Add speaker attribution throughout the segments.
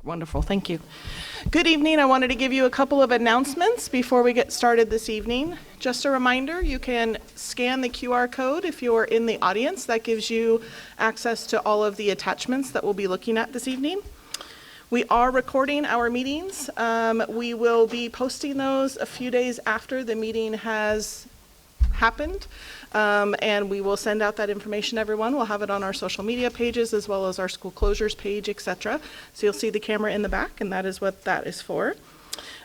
Speaker 1: Wonderful, thank you. Good evening. I wanted to give you a couple of announcements before we get started this evening. Just a reminder, you can scan the QR code if you're in the audience. That gives you access to all of the attachments that we'll be looking at this evening. We are recording our meetings. We will be posting those a few days after the meeting has happened. And we will send out that information to everyone. We'll have it on our social media pages as well as our school closures page, etc. So you'll see the camera in the back, and that is what that is for.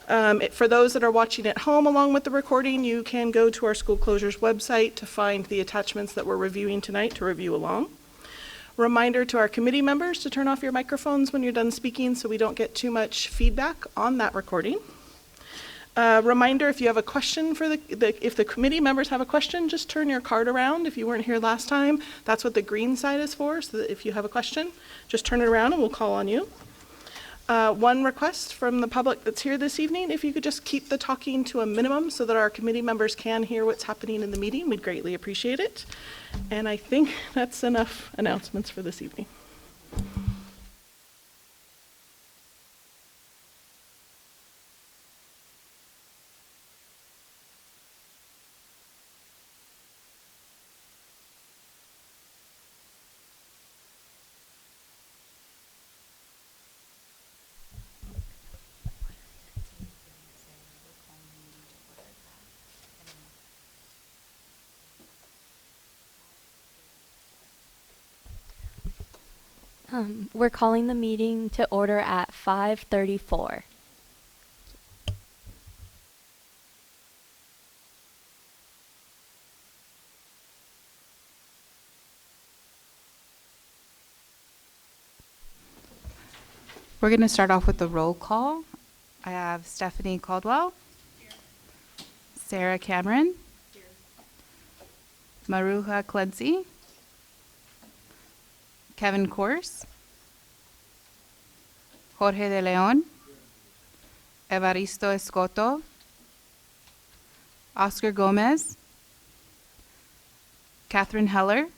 Speaker 1: For those that are watching at home along with the recording, you can go to our school closures website to find the attachments that we're reviewing tonight to review along. Reminder to our committee members to turn off your microphones when you're done speaking so we don't get too much feedback on that recording. Reminder, if you have a question for if the committee members have a question, just turn your card around. If you weren't here last time, that's what the green side is for, so that if you have a question, just turn it around and we'll call on you. One request from the public that's here this evening, if you could just keep the talking to a minimum so that our committee members can hear what's happening in the meeting, we'd greatly appreciate it. And I think that's enough announcements for this evening.
Speaker 2: We're calling the meeting to order at 5:34.
Speaker 3: We're going to start off with the roll call. I have Stephanie Caldwell. Here. Sarah Cameron. Here. Maruja Clancy. Kevin Course. Jorge de Leon. Evaristo Escoto. Oscar Gomez. Catherine Heller.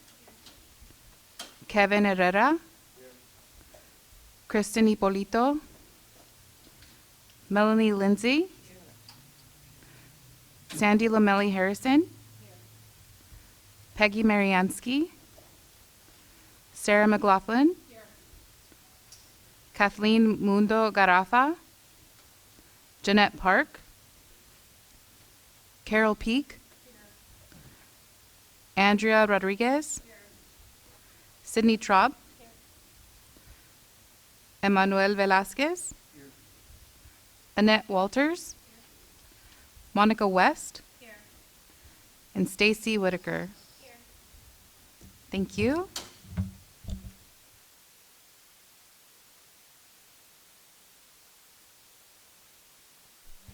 Speaker 3: Kevin Herrera. Kristen Ippolito. Melanie Lindsay. Sandy Lamelli Harrison. Peggy Mariansky. Sarah McLaughlin. Kathleen Mundo Garafa. Jeanette Park. Carol Peak. Andrea Rodriguez. Sydney Traub. Emmanuel Velasquez. Here. Annette Walters. Here. Monica West. Here. And Stacy Whitaker. Here. Thank you.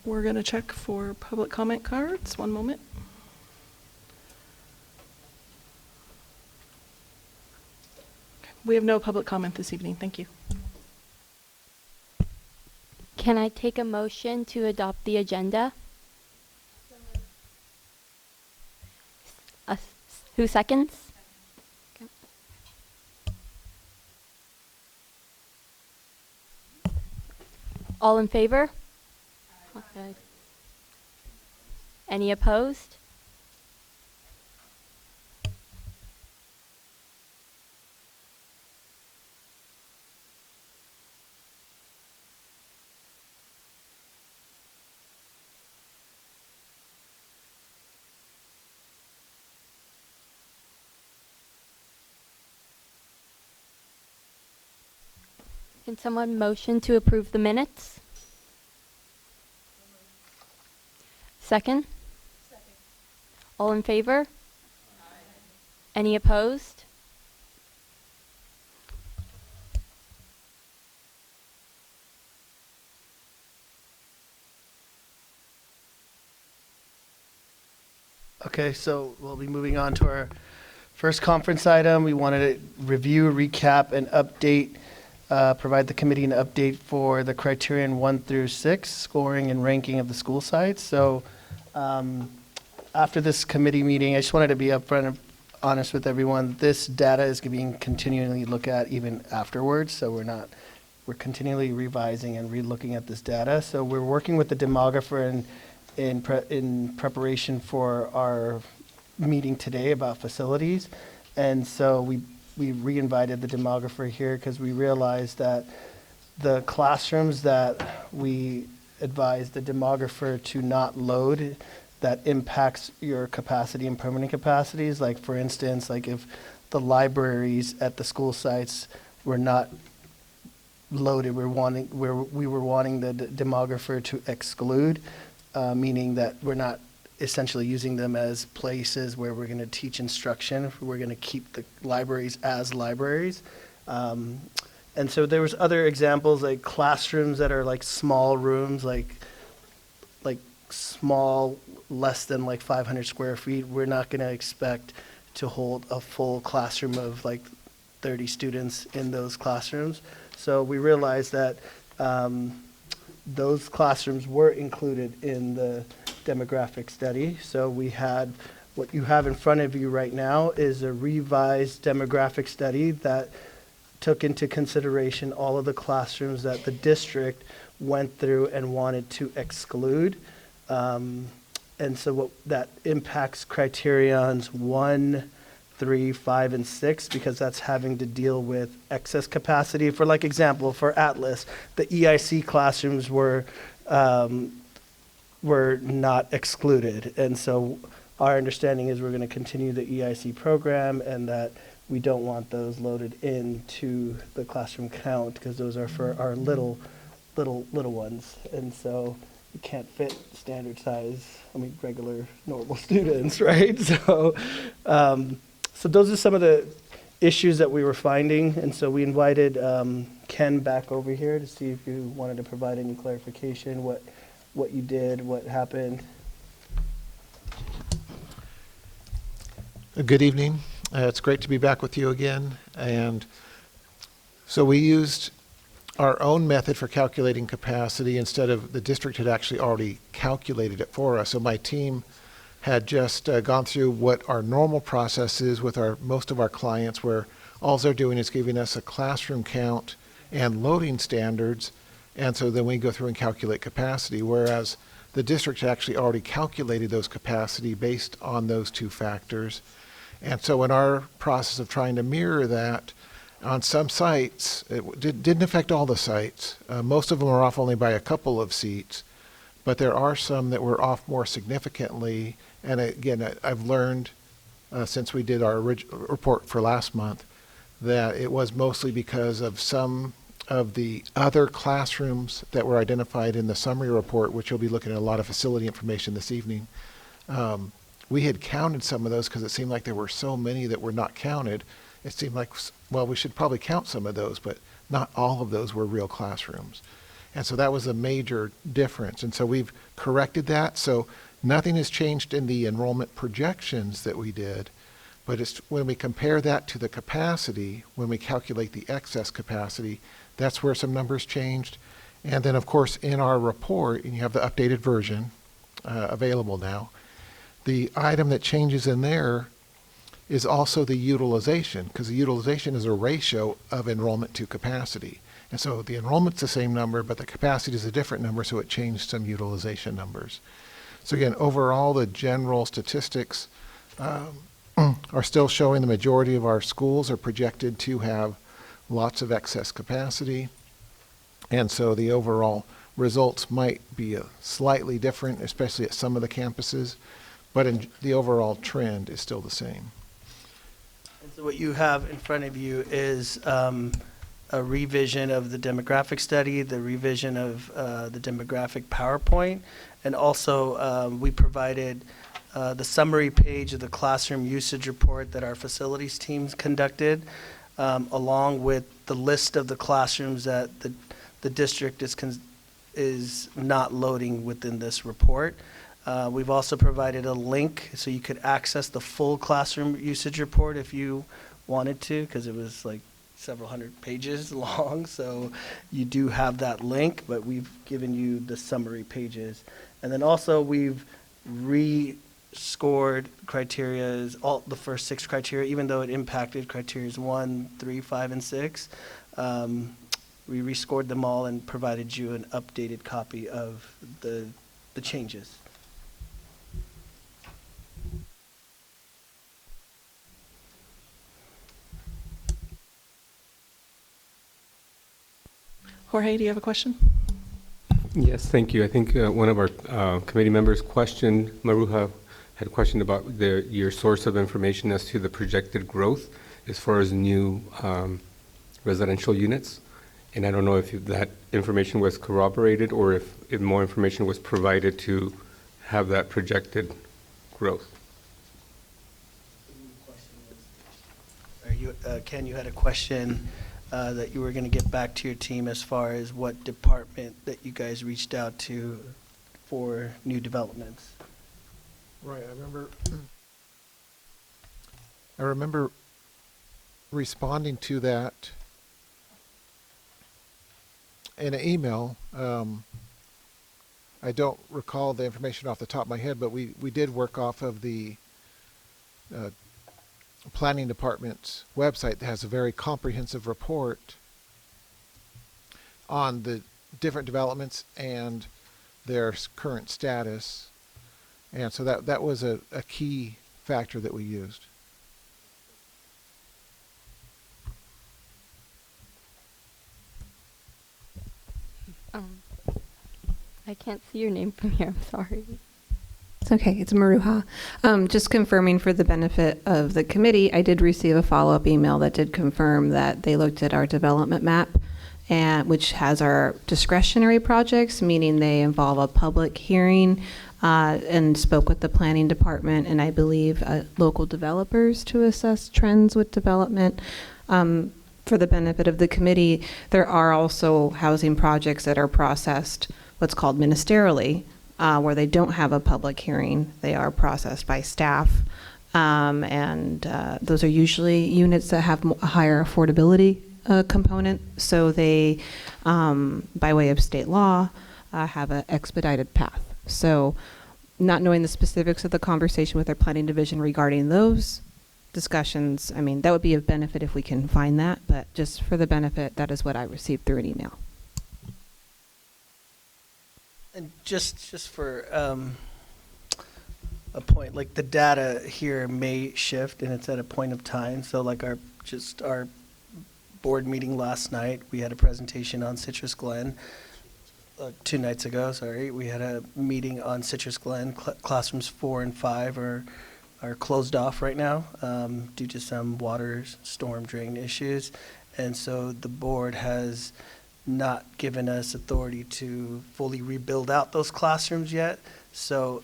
Speaker 1: We're going to check for public comment cards. One moment. We have no public comment this evening. Thank you.
Speaker 2: Can I take a motion to adopt the agenda? Who seconds? Okay. All in favor? Okay. Any opposed? Can someone motion to approve the minutes? Second? Second. All in favor? Aye. Any opposed?
Speaker 4: Okay, so we'll be moving on to our first conference item. We wanted to review, recap, and update provide the committee an update for the criterion 1 through 6, scoring and ranking of the school sites. So after this committee meeting, I just wanted to be upfront and honest with everyone. This data is being continually looked at even afterwards, so we're not we're continually revising and re-looking at this data. So we're working with the demographer in preparation for our meeting today about facilities. And so we re-invited the demographer here because we realized that the classrooms that we advised the demographer to not load, that impacts your capacity and permanent capacities. Like for instance, like if the libraries at the school sites were not loaded, we were wanting the demographer to exclude, meaning that we're not essentially using them as places where we're going to teach instruction. We're going to keep the libraries as libraries. And so there was other examples like classrooms that are like small rooms, like small, less than like 500 square feet. We're not going to expect to hold a full classroom of like 30 students in those classrooms. So we realized that those classrooms were included in the demographic study. So we had, what you have in front of you right now is a revised demographic study that took into consideration all of the classrooms that the district went through and wanted to exclude. And so what that impacts criterions 1, 3, 5, and 6, because that's having to deal with excess capacity. For like example, for Atlas, the EIC classrooms were not excluded. And so our understanding is we're going to continue the EIC program and that we don't want those loaded into the classroom count because those are for our little ones. And so you can't fit standard size, regular, normal students, right? So, so those are some of the issues that we were finding. And so we invited Ken back over here to see if you wanted to provide any clarification, what you did, what happened.
Speaker 5: Good evening. It's great to be back with you again. And so we used our own method for calculating capacity instead of the district had actually already calculated it for us. So my team had just gone through what our normal process is with most of our clients, where all they're doing is giving us a classroom count and loading standards. And so then we go through and calculate capacity, whereas the district actually already calculated those capacity based on those two factors. And so in our process of trying to mirror that, on some sites, it didn't affect all the sites. Most of them are off only by a couple of seats, but there are some that were off more significantly. And again, I've learned since we did our original report for last month that it was mostly because of some of the other classrooms that were identified in the summary report, which you'll be looking at a lot of facility information this evening. We had counted some of those because it seemed like there were so many that were not counted. It seemed like, well, we should probably count some of those, but not all of those were real classrooms. And so that was a major difference. And so we've corrected that. So nothing has changed in the enrollment projections that we did, but it's when we compare that to the capacity, when we calculate the excess capacity, that's where some numbers changed. And then, of course, in our report, and you have the updated version available now, the item that changes in there is also the utilization, because the utilization is a ratio of enrollment to capacity. And so the enrollment's the same number, but the capacity is a different number, so it changed some utilization numbers. So again, overall, the general statistics are still showing the majority of our schools are projected to have lots of excess capacity. And so the overall results might be slightly different, especially at some of the campuses, but the overall trend is still the same.
Speaker 4: And so what you have in front of you is a revision of the demographic study, the revision of the demographic PowerPoint, and also we provided the summary page of the classroom usage report that our facilities teams conducted, along with the list of the classrooms that the district is not loading within this report. We've also provided a link so you could access the full classroom usage report if you wanted to, because it was like several hundred pages long. So you do have that link, but we've given you the summary pages. And then also we've re-scored criteria, all the first 6 criteria, even though it impacted criteria 1, 3, 5, and 6. we rescored them all and provided you an updated copy of the changes.
Speaker 1: Jorge, do you have a question?
Speaker 6: Yes, thank you. I think one of our committee members questioned, Maruja had a question about your source of information as to the projected growth as far as new residential units. And I don't know if that information was corroborated or if more information was provided to have that projected growth.
Speaker 4: Ken, you had a question that you were going to get back to your team as far as what department that you guys reached out to for new developments.
Speaker 5: Right, I remember responding to that in an email. I don't recall the information off the top of my head, but we did work off of the planning department's website that has a very comprehensive report on the different developments and their current status. And so that was a key factor that we used.
Speaker 2: I can't see your name from here. I'm sorry.
Speaker 7: It's okay. It's Maruja. Just confirming for the benefit of the committee, I did receive a follow-up email that did confirm that they looked at our development map, which has our discretionary projects, meaning they involve a public hearing, and spoke with the planning department and I believe local developers to assess trends with development. For the benefit of the committee, there are also housing projects that are processed what's called ministerially, where they don't have a public hearing. They are processed by staff, and those are usually units that have a higher affordability component. So they, by way of state law, have an expedited path. So not knowing the specifics of the conversation with our planning division regarding those discussions, I mean, that would be of benefit if we can find that, but just for the benefit, that is what I received through an email.
Speaker 4: And just for a point, like the data here may shift and it's at a point of time. So like our board meeting last night, we had a presentation on Citrus Glen. 2 nights ago, sorry, we had a meeting on Citrus Glen. Classrooms 4 and 5 are closed off right now due to some water storm drain issues. And so the board has not given us authority to fully rebuild out those classrooms yet. So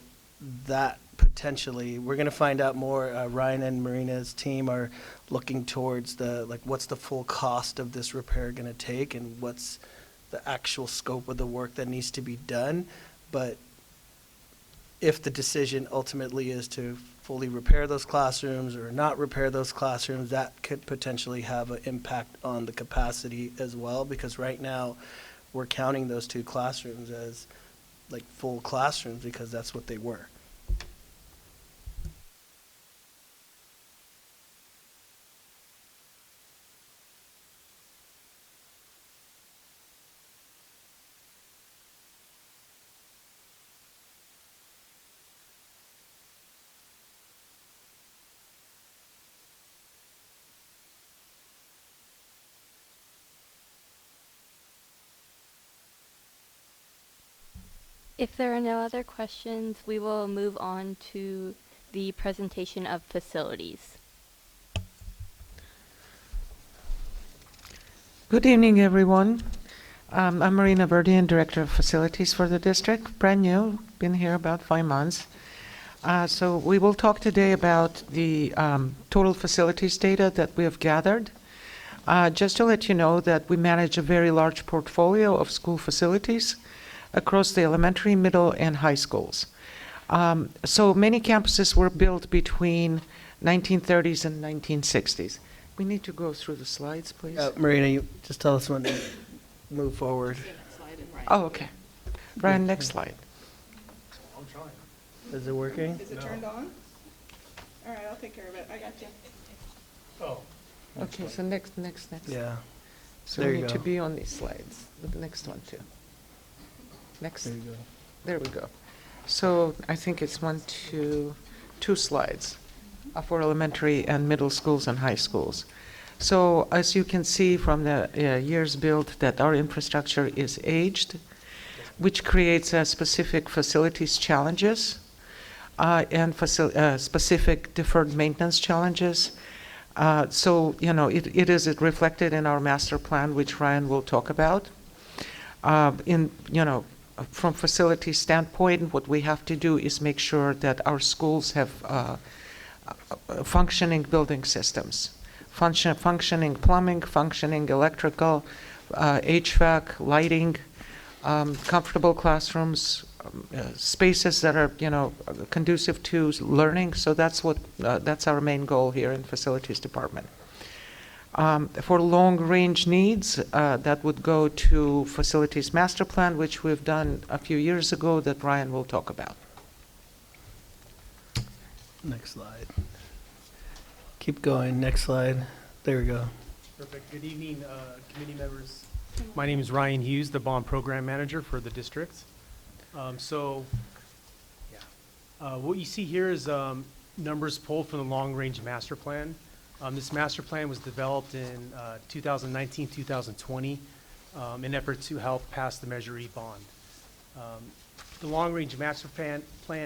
Speaker 4: that potentially, we're going to find out more. Ryan and Marina's team are looking towards what's the full cost of this repair going to take and what's the actual scope of the work that needs to be done. But if the decision ultimately is to fully repair those classrooms or not repair those classrooms, that could potentially have an impact on the capacity as well, because right now we're counting those 2 classrooms as like full classrooms because that's what they were.
Speaker 2: If there are no other questions, we will move on to the presentation of facilities.
Speaker 8: Good evening, everyone. I'm Marina Verdian, Director of Facilities for the district. Brand new, been here about 5 months. So we will talk today about the total facilities data that we have gathered. Just to let you know that we manage a very large portfolio of school facilities across the elementary, middle, and high schools. So many campuses were built between 1930s and 1960s. We need to go through the slides, please.
Speaker 4: Marina, you just tell us when to move forward.
Speaker 8: Oh, okay. Brian, next slide.
Speaker 4: Is it working?
Speaker 1: Is it turned on? All right, I'll take care of it. I got you.
Speaker 8: Okay, so next.
Speaker 4: Yeah.
Speaker 8: So
Speaker 4: There
Speaker 8: we
Speaker 4: you
Speaker 8: need to
Speaker 4: go.
Speaker 8: be on these slides. The next one too. Next.
Speaker 4: There you go.
Speaker 8: There we go. So I think it's two slides for elementary and middle schools and high schools. So as you can see from the years built, that our infrastructure is aged, which creates specific facilities challenges and specific deferred maintenance challenges. So, you know, it is reflected in our master plan, which Ryan will talk about. From facility standpoint, what we have to do is make sure that our schools have functioning building systems, functioning plumbing, functioning electrical, HVAC, lighting, comfortable classrooms, spaces that are, conducive to learning. So that's our main goal here in facilities department. For long-range needs, that would go to facilities master plan, which we've done a few years ago that Ryan will talk about.
Speaker 4: Next slide. Keep going. Next slide. There we go.
Speaker 9: Perfect. Good evening, committee members. My name is Ryan Hughes, the bond program manager for the district. What you see here is numbers pulled from the long-range master plan. This master plan was developed in 2019, 2020, in an effort to help pass the Measure E bond. The long-range master plan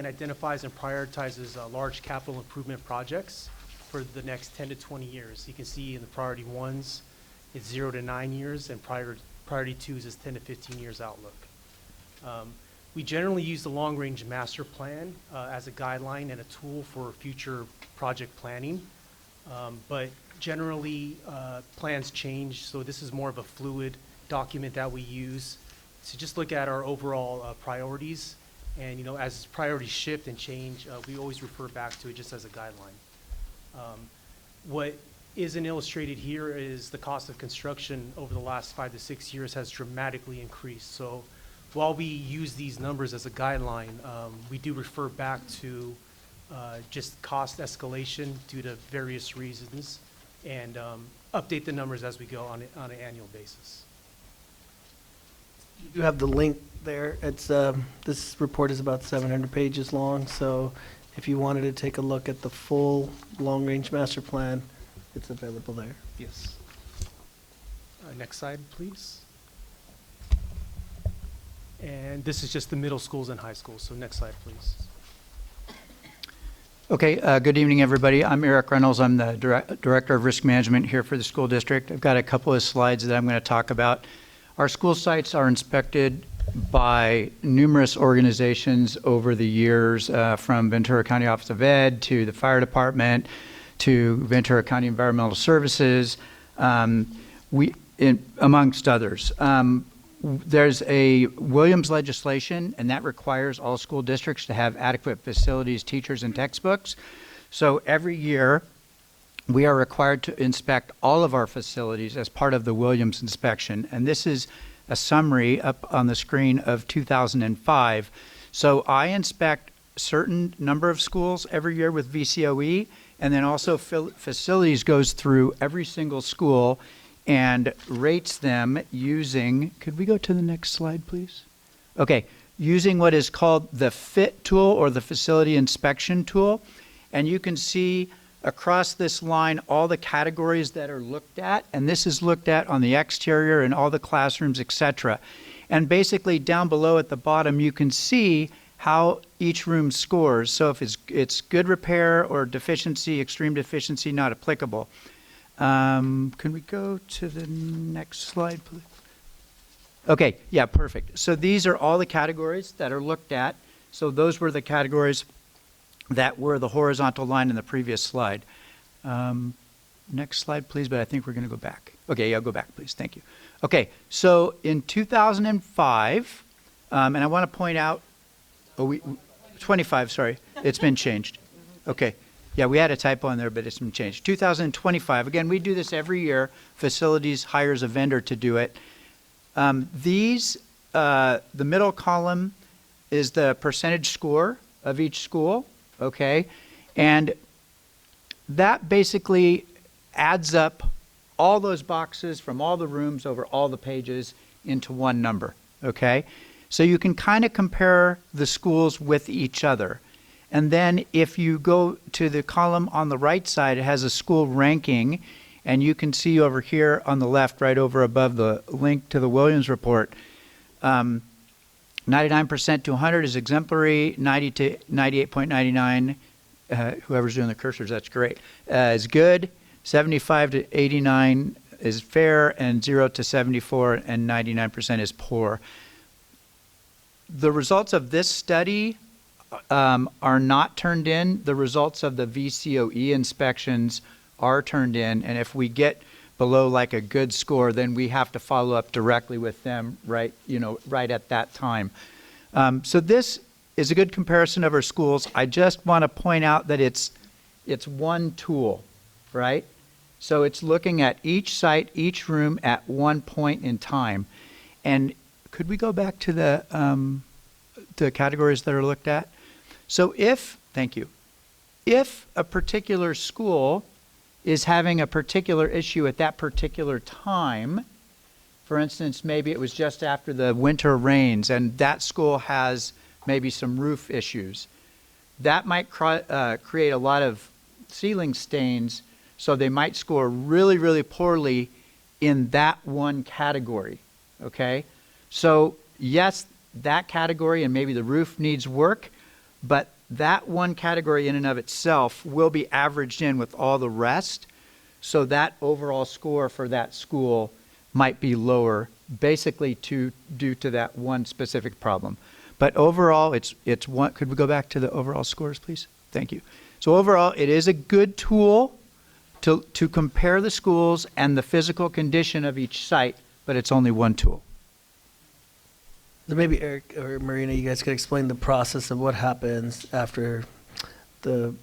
Speaker 9: identifies and prioritizes large capital improvement projects for the next 10 to 20 years. You can see in the priority ones, it's 0 to 9 years, and priority twos is 10 to 15 years outlook. We generally use the long-range master plan as a guideline and a tool for future project planning. But generally, plans change, so this is more of a fluid document that we use to just look at our overall priorities. And, as priorities shift and change, we always refer back to it just as a guideline. What isn't illustrated here is the cost of construction over the last 5 to 6 years has dramatically increased. So while we use these numbers as a guideline, we do refer back to just cost escalation due to various reasons, and update the numbers as we go on an annual basis.
Speaker 4: You have the link there. It's this report is about 700 pages long, so if you wanted to take a look at the full long-range master plan, it's available there.
Speaker 9: Yes. Next slide, please. And this is just the middle schools and high schools, so next slide, please.
Speaker 10: Okay, good evening, everybody. I'm Eric Reynolds. I'm the Director of Risk Management here for the school district. I've got a couple of slides that I'm going to talk about. Our school sites are inspected by numerous organizations over the years, from Ventura County Office of Ed to the Fire Department to Ventura County Environmental Services, amongst others. There's a Williams legislation, and that requires all school districts to have adequate facilities, teachers, and textbooks. So every year, we are required to inspect all of our facilities as part of the Williams inspection. And this is a summary up on the screen of 2005. So I inspect a certain number of schools every year with VCOE, and then also facilities goes through every single school and rates them using, could we go to the next slide, please? Okay, using what is called the FIT tool, or the facility inspection tool. And you can see across this line all the categories that are looked at, and this is looked at on the exterior and all the classrooms, etc. And basically down below at the bottom, you can see how each room scores. So if it's good repair or deficiency, extreme deficiency, not applicable. Can we go to the next slide, please? Okay, yeah, perfect. So these are all the categories that are looked at. So those were the categories that were the horizontal line in the previous slide. Next slide, please, but I think we're going to go back. Okay, yeah, go back, please. Thank you. Okay, so in 2005, and I want to point out, 25, sorry, it's been changed. Okay. Yeah, we had a typo in there, but it's been changed. 2025. Again, we do this every year. Facilities hires a vendor to do it. The middle column is the percentage score of each school, okay? And that basically adds up all those boxes from all the rooms over all the pages into one number, okay? So you can kind of compare the schools with each other. And then if you go to the column on the right side, it has a school ranking, and you can see over here on the left, right over above the link to the Williams report, 99% to 100 is exemplary, 90 to 98.99, whoever's doing the cursors, that's great, is good, 75 to 89 is fair, and 0 to 74 and 99% is poor. The results of this study are not turned in. The results of the VCOE inspections are turned in, and if we get below like a good score, then we have to follow up directly with them right at that time. So this is a good comparison of our schools. I just want to point out that it's one tool, right? So it's looking at each site, each room at one point in time. And could we go back to the categories that are looked at? So thank you, if a particular school is having a particular issue at that particular time, for instance, maybe it was just after the winter rains and that school has maybe some roof issues, that might create a lot of ceiling stains, so they might score really, really poorly in that one category, okay? So yes, that category and maybe the roof needs work, but that one category in and of itself will be averaged in with all the rest, so that overall score for that school might be lower, basically due to that one specific problem. But overall, it's one. Could we go back to the overall scores, please? Thank you. So overall, it is a good tool to compare the schools and the physical condition of each site, but it's only one tool.
Speaker 4: So maybe Eric or Marina, you guys could explain the process of what happens after the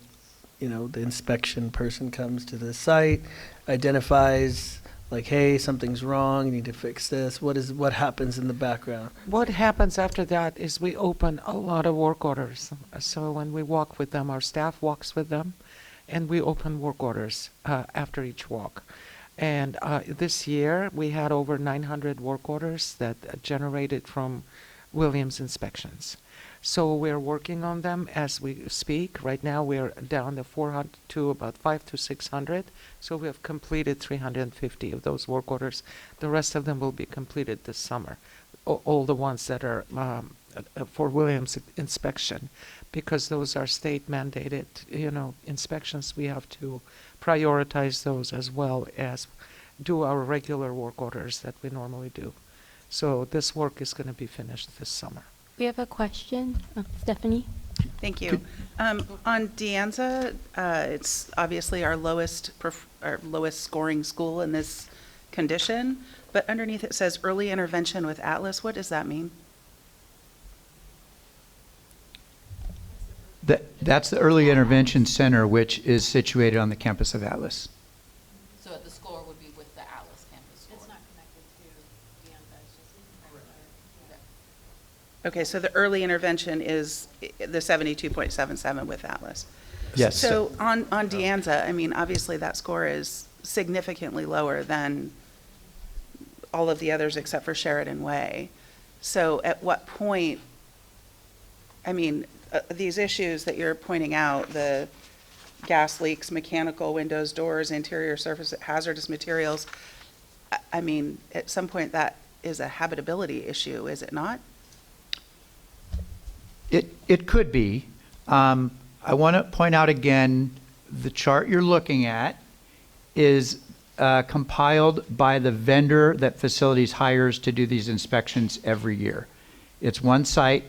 Speaker 4: inspection person comes to the site, identifies like, hey, something's wrong, you need to fix this. What happens in the background?
Speaker 8: What happens after that is we open a lot of work orders. So when we walk with them, our staff walks with them, and we open work orders after each walk. And this year, we had over 900 work orders that generated from Williams inspections. So we're working on them as we speak. Right now, we're down to about 500 to 600. So we have completed 350 of those work orders. The rest of them will be completed this summer. All the ones that are for Williams inspection, because those are state mandated, inspections. We have to prioritize those as well as do our regular work orders that we normally do. So this work is going to be finished this summer.
Speaker 2: We have a question. Stephanie?
Speaker 11: Thank you. On De Anza, it's obviously our lowest scoring school in this condition, but underneath it says early intervention with Atlas. What does that mean?
Speaker 10: That's the Early Intervention Center, which is situated on the campus of Atlas.
Speaker 12: So the score would be with the Atlas campus score. It's not connected to the
Speaker 11: Okay, so the early intervention is the 72.77 with Atlas.
Speaker 10: Yes.
Speaker 11: So on De Anza, I mean, obviously that score is significantly lower than all of the others except for Sheridan Way. So at what point, I mean, these issues that you're pointing out, the gas leaks, mechanical windows, doors, interior surface, hazardous materials, I mean, at some point that is a habitability issue, is it not?
Speaker 10: It could be. I want to point out again, the chart you're looking at is compiled by the vendor that facilities hires to do these inspections every year. It's one site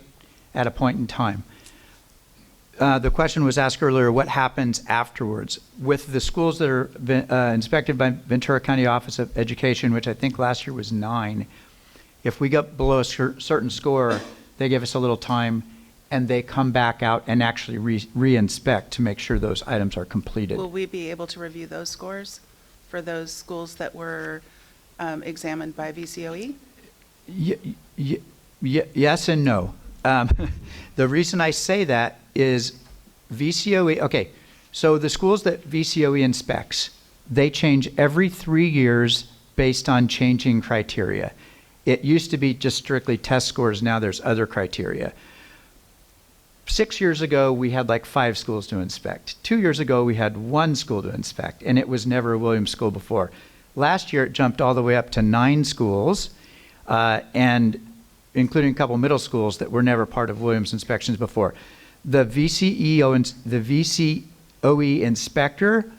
Speaker 10: at a point in time. The question was asked earlier, what happens afterwards? With the schools that are inspected by Ventura County Office of Education, which I think last year was 9, if we got below a certain score, they give us a little time and they come back out and actually re-inspect to make sure those items are completed.
Speaker 11: Will we be able to review those scores for those schools that were examined by VCOE?
Speaker 10: Yes and no. The reason I say that is VCOE, okay, so the schools that VCOE inspects, They change every 3 years based on changing criteria. It used to be just strictly test scores. Now there's other criteria. 6 years ago, we had like 5 schools to inspect. 2 years ago, we had 1 school to inspect, and it was never a Williams school before. Last year, it jumped all the way up to 9 schools, and including a couple middle schools that were never part of Williams inspections before. The VCOE inspector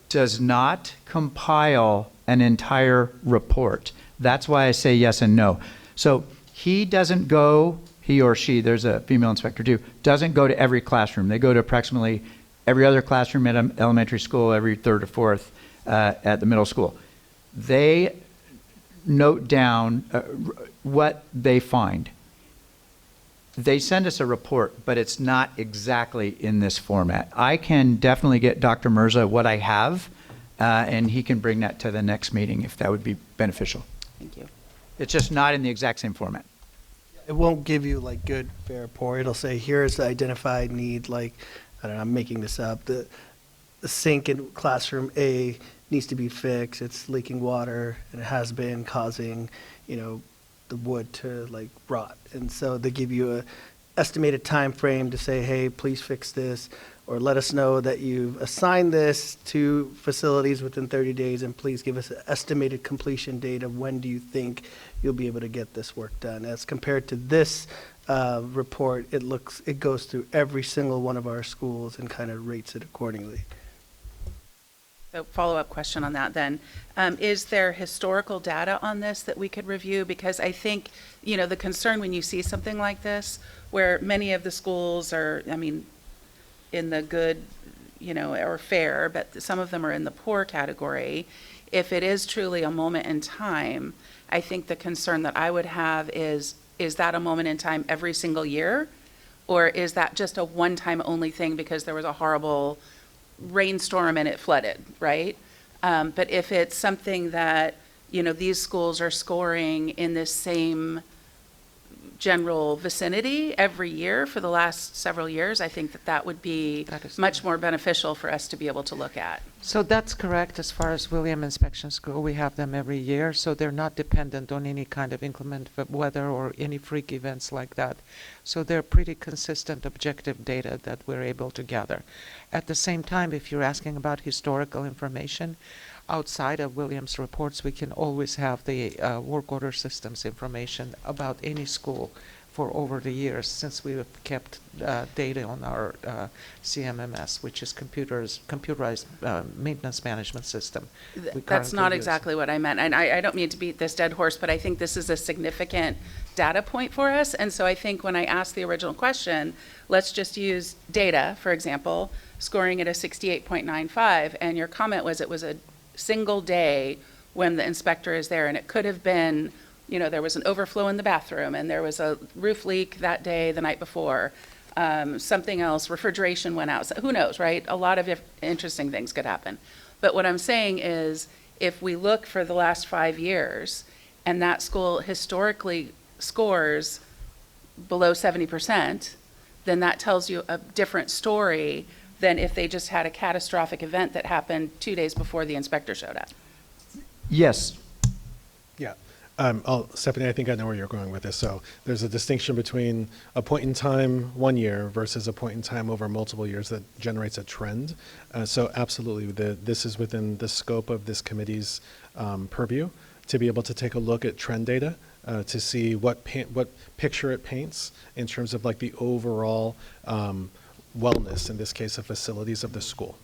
Speaker 10: does not compile an entire report. That's why I say yes and no. So he doesn't go, he or she, there's a female inspector too, doesn't go to every classroom. They go to approximately every other classroom at an elementary school, every third or fourth at the middle school. They note down what they find. They send us a report, but it's not exactly in this format. I can definitely get Dr. Mirza what I have, and he can bring that to the next meeting if that would be beneficial.
Speaker 11: Thank you.
Speaker 10: It's just not in the exact same format.
Speaker 4: It won't give you like good, fair report. It'll say, here's the identified need, like, I don't know, I'm making this up. The sink in classroom A needs to be fixed. It's leaking water, and it has been causing, the wood to like rot. And so they give you a estimated time frame to say, hey, please fix this, or let us know that you've assigned this to facilities within 30 days, and please give us an estimated completion date of when do you think you'll be able to get this work done. As compared to this report, it goes through every single one of our schools and kind of rates it accordingly.
Speaker 11: So follow-up question on that then. Is there historical data on this that we could review? Because I think, the concern when you see something like this, where many of the schools are, in the good, or fair, but some of them are in the poor category. If it is truly a moment in time, I think the concern that I would have is that a moment in time every single year? Or is that just a one-time only thing because there was a horrible rainstorm and it flooded, right? But if it's something that, these schools are scoring in this same general vicinity every year for the last several years, I think that would be much more beneficial for us to be able to look at.
Speaker 8: So that's correct as far as William inspections go. We have them every year, so they're not dependent on any kind of inclement weather or any freak events like that. So they're pretty consistent, objective data that we're able to gather. At the same time, if you're asking about historical information, outside of Williams reports, we can always have the work order systems information about any school for over the years, since we have kept data on our CMMS, which is computerized maintenance management system.
Speaker 11: That's not exactly what I meant. And I don't mean to beat this dead horse, but I think this is a significant data point for us. And so I think when I asked the original question, let's just use data, for example, scoring at a 68.95, and your comment was it was a single day when the inspector is there, and it could have been, there was an overflow in the bathroom, and there was a roof leak that day, the night before, something else, refrigeration went out, so who knows, right? A lot of interesting things could happen. But what I'm saying is, if we look for the last 5 years, and that school historically scores below 70%, then that tells you a different story than if they just had a catastrophic event that happened 2 days before the inspector showed up.
Speaker 10: Yes.
Speaker 13: Yeah. Stephanie, I think I know where you're going with this. So there's a distinction between a point in time 1 year versus a point in time over multiple years that generates a trend. So absolutely, this is within the scope of this committee's purview to be able to take a look at trend data to see what picture it paints in terms of like the overall wellness, in this case, of facilities of the school.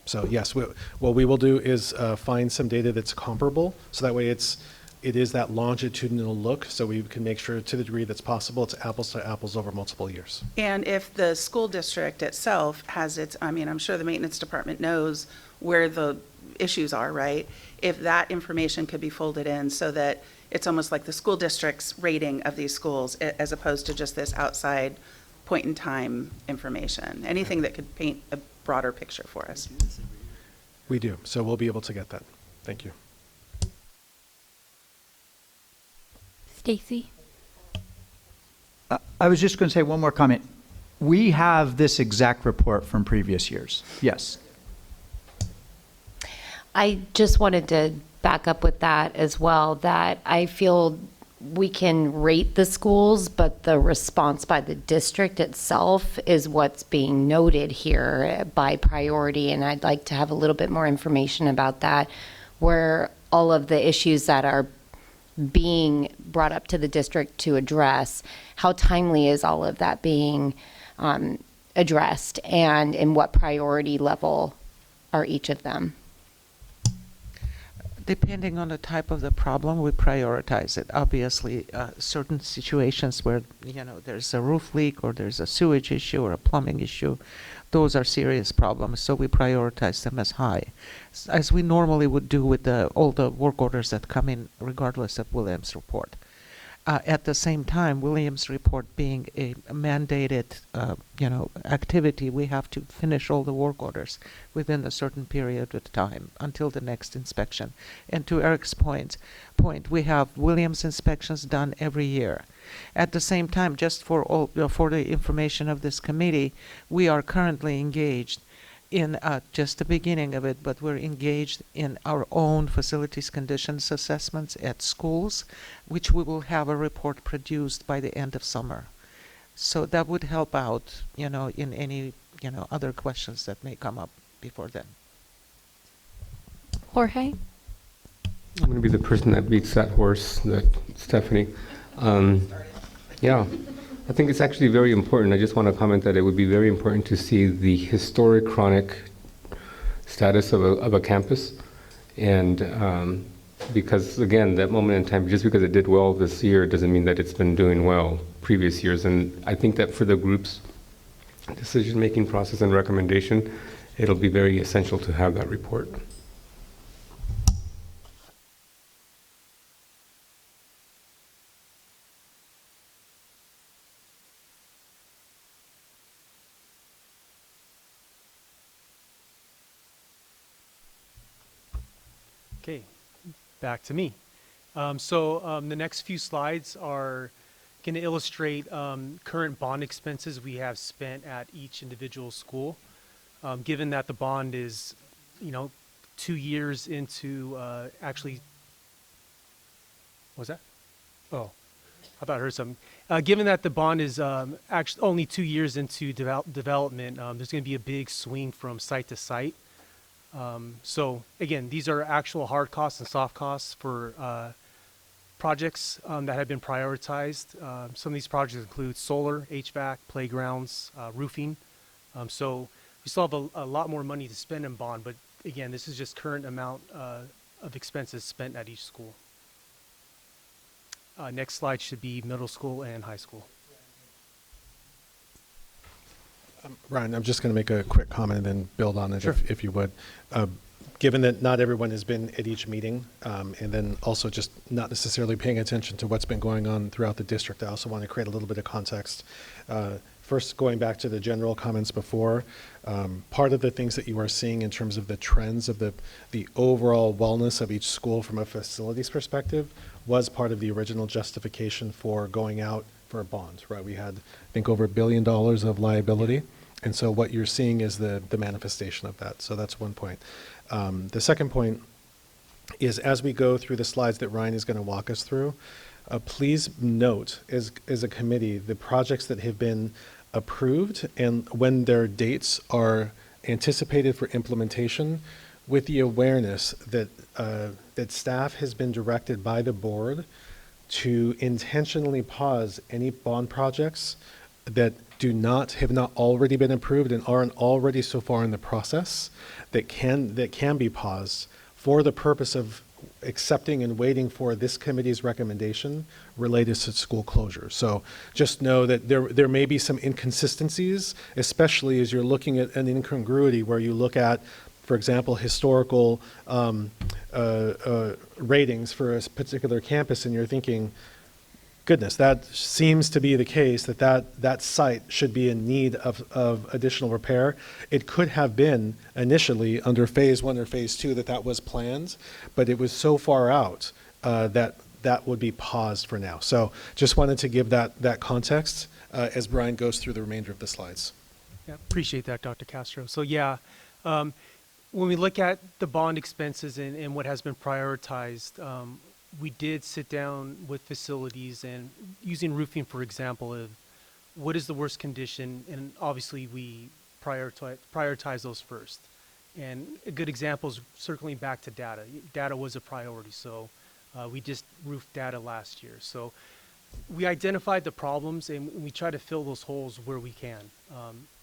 Speaker 13: So yes, what we will do is find some data that's comparable, so that way it is that longitudinal look, so we can make sure to the degree that's possible, it's apples to apples over multiple years.
Speaker 11: And if the school district itself has its, I'm sure the maintenance department knows where the issues are, right? If that information could be folded in so that it's almost like the school district's rating of these schools as opposed to just this outside point in time information, anything that could paint a broader picture for us.
Speaker 13: We do, so we'll be able to get that. Thank you.
Speaker 2: Stacy?
Speaker 10: I was just going to say one more comment. We have this exact report from previous years. Yes.
Speaker 14: I just wanted to back up with that as well, that I feel we can rate the schools, but the response by the district itself is what's being noted here by priority. And I'd like to have a little bit more information about that, where all of the issues that are being brought up to the district to address, how timely is all of that being addressed, and in what priority level are each of them?
Speaker 8: Depending on the type of the problem, we prioritize it. Obviously, certain situations where, there's a roof leak or there's a sewage issue or a plumbing issue, those are serious problems, so we prioritize them as high, as we normally would do with all the work orders that come in regardless of Williams' report. At the same time, Williams' report being a mandated, activity, we have to finish all the work orders within a certain period of time until the next inspection. And to Eric's point, we have Williams inspections done every year. At the same time, just for the information of this committee, we are currently engaged in just the beginning of it, but we're engaged in our own facilities conditions assessments at schools, which we will have a report produced by the end of summer. So that would help out, in any, other questions that may come up before then.
Speaker 2: Jorge?
Speaker 6: I'm going to be the person that beats that horse, Stephanie. Yeah, I think it's actually very important. I just want to comment that it would be very important to see the historic chronic status of a campus. And because, again, that moment in time, just because it did well this year doesn't mean that it's been doing well previous years. And I think that for the group's decision-making process and recommendation, it'll be very essential to have that report.
Speaker 9: Okay, back to me. The next few slides are going to illustrate current bond expenses we have spent at each individual school. Given that the bond is, 2 years into actually, what was that? Oh, I thought I heard something. Given that the bond is actually only 2 years into development, there's going to be a big swing from site to site. So again, these are actual hard costs and soft costs for projects that have been prioritized. Some of these projects include solar, HVAC, playgrounds, roofing. So we still have a lot more money to spend in bond, but again, this is just current amount of expenses spent at each school. Next slide should be middle school and high school.
Speaker 13: Ryan, I'm just going to make a quick comment and then build on it,
Speaker 9: Sure.
Speaker 13: if you would. Given that not everyone has been at each meeting, and then also just not necessarily paying attention to what's been going on throughout the district, I also want to create a little bit of context. First, going back to the general comments before, part of the things that you are seeing in terms of the trends of the overall wellness of each school from a facilities perspective was part of the original justification for going out for a bond, right? We had, I think, over $1 billion of liability. And so what you're seeing is the manifestation of that. So that's one point. The second point is, as we go through the slides that Ryan is going to walk us through, please note as a committee the projects that have been approved and when their dates are anticipated for implementation, with the awareness that that staff has been directed by the board to intentionally pause any bond projects that have not already been approved and aren't already so far in the process, that can be paused for the purpose of accepting and waiting for this committee's recommendation related to school closure. So just know that there may be some inconsistencies, especially as you're looking at an incongruity where you look at, for example, historical ratings for a particular campus, and you're thinking, goodness, that seems to be the case, that site should be in need of additional repair. It could have been initially under phase 1 or phase 2 that was planned, but it was so far out that would be paused for now. So just wanted to give that context as Brian goes through the remainder of the slides.
Speaker 9: Yeah, appreciate that, Dr. Castro. So yeah, When we look at the bond expenses and what has been prioritized, we did sit down with facilities and using roofing, for example, of what is the worst condition, and obviously we prioritize those first. And a good example is circling back to data. Data was a priority, so we just roofed data last year. So we identified the problems and we try to fill those holes where we can.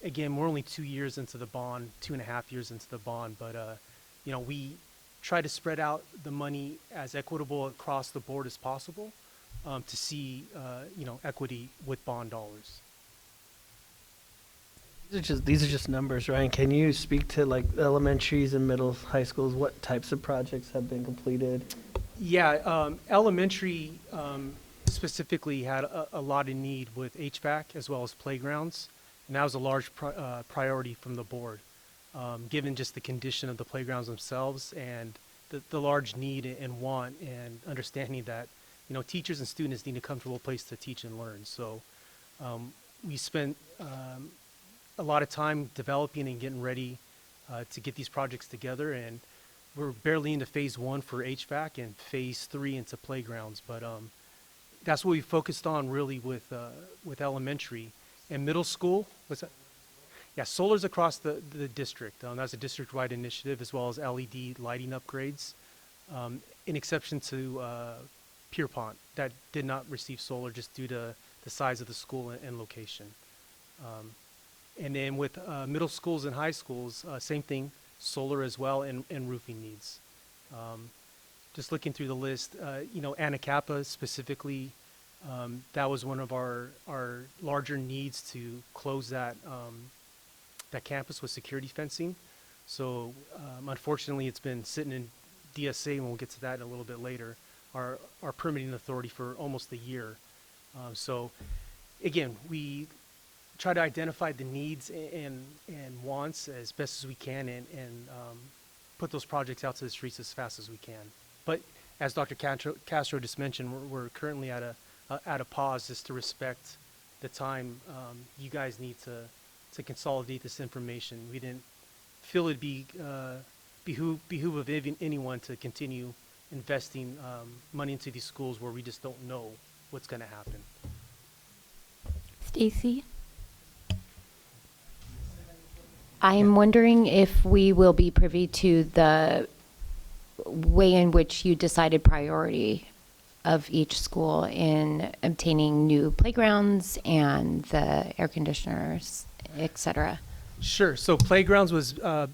Speaker 9: Again, we're only 2 years into the bond, 2.5 years into the bond, but you know, we try to spread out the money as equitable across the board as possible to see, you know, equity with bond dollars.
Speaker 4: These are just numbers, Ryan. Can you speak to like elementaries and middle high schools? What types of projects have been completed?
Speaker 9: Yeah, elementary specifically had a lot of need with HVAC as well as playgrounds, and that was a large priority from the board, given just the condition of the playgrounds themselves and the large need and want and understanding that, you know, teachers and students need a comfortable place to teach and learn. So we spent a lot of time developing and getting ready to get these projects together, and we're barely into phase 1 for HVAC and phase 3 into playgrounds, but that's what we focused on really with elementary. And middle school, what's that? Yeah, solar's across the district. That's a district-wide initiative, as well as LED lighting upgrades, in exception to Pierpont, that did not receive solar just due to the size of the school and location. And then with middle schools and high schools, same thing, solar as well, and roofing needs. Just looking through the list, you know, Anacapa specifically, that was one of our larger needs to close that campus with security fencing. So unfortunately, it's been sitting in DSA, and we'll get to that a little bit later, our permitting authority for almost a year. So again, we try to identify the needs and wants as best as we can and put those projects out to the streets as fast as we can. But as Dr. Castro just mentioned, we're currently at a pause just to respect the time you guys need to consolidate this information. We didn't feel it'd be behoove of anyone to continue investing money into these schools where we just don't know what's going to happen.
Speaker 2: Stacy?
Speaker 14: I'm wondering if we will be privy to the way in which you decided priority of each school in obtaining new playgrounds and the air conditioners, et cetera.
Speaker 9: Sure. So playgrounds was, I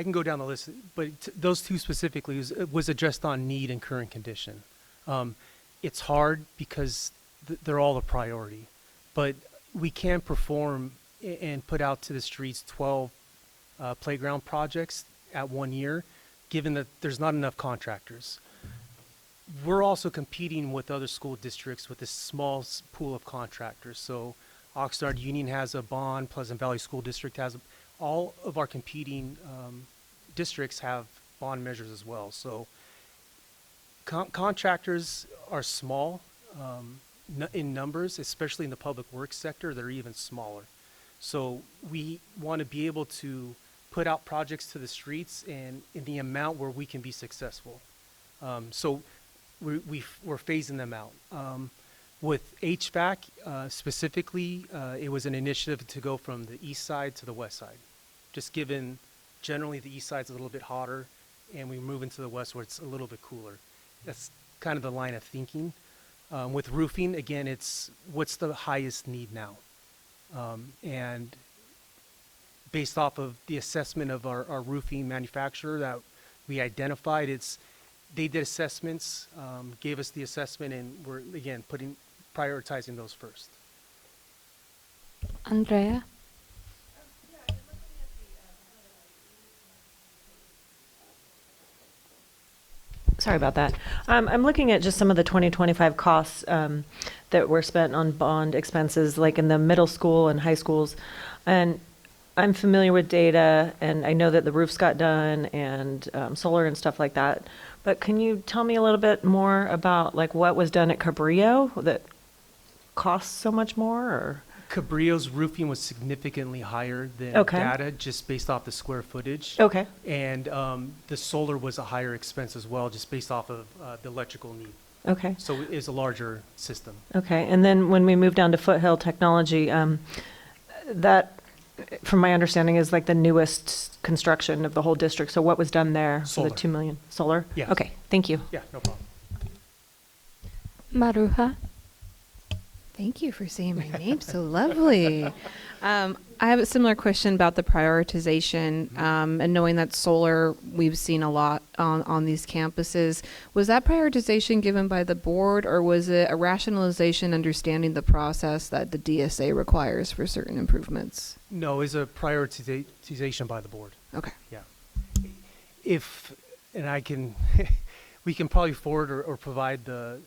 Speaker 9: can go down the list, but those two specifically was addressed on need and current condition. It's hard because they're all a priority, but we can perform and put out to the streets 12 playground projects at 1 year, given that there's not enough contractors. We're also competing with other school districts with this small pool of contractors. So Oxnard Union has a bond, Pleasant Valley School District has, all of our competing districts have bond measures as well. So contractors are small in numbers, especially in the public works sector. They're even smaller. So we want to be able to put out projects to the streets and in the amount where we can be successful. So we're phasing them out. With HVAC specifically, it was an initiative to go from the east side to the west side. Just given generally the east side's a little bit hotter and we move into the west where it's a little bit cooler. That's kind of the line of thinking. With roofing, again, it's what's the highest need now? And based off of the assessment of our roofing manufacturer that we identified, they did assessments, gave us the assessment, and we're, again, prioritizing those first.
Speaker 2: Andrea?
Speaker 15: Sorry about that. I'm looking at just some of the 2025 costs that were spent on bond expenses, like in the middle school and high schools. And I'm familiar with data, and I know that the roofs got done and solar and stuff like that. But can you tell me a little bit more about like what was done at Cabrillo that costs so much more? Or?
Speaker 9: Cabrillo's roofing was significantly higher than
Speaker 15: Okay.
Speaker 9: data, just based off the square footage.
Speaker 15: Okay.
Speaker 9: And the solar was a higher expense as well, just based off of the electrical need.
Speaker 15: Okay.
Speaker 9: So it is a larger system.
Speaker 15: Okay, and then when we move down to Foothill Technology, that, from my understanding, is like the newest construction of the whole district. So what was done there for
Speaker 9: Solar.
Speaker 15: the 2 million? Solar?
Speaker 9: Yes.
Speaker 15: Okay, thank you.
Speaker 9: Yeah, no problem.
Speaker 2: Maruja?
Speaker 7: Thank you for saying my name so lovely. I have a similar question about the prioritization, and knowing that solar we've seen a lot on these campuses. Was that prioritization given by the board, or was it a rationalization understanding the process that the DSA requires for certain improvements?
Speaker 9: No, it's a prioritization by the board.
Speaker 7: Okay.
Speaker 9: Yeah. If, and I can, we can probably forward or provide the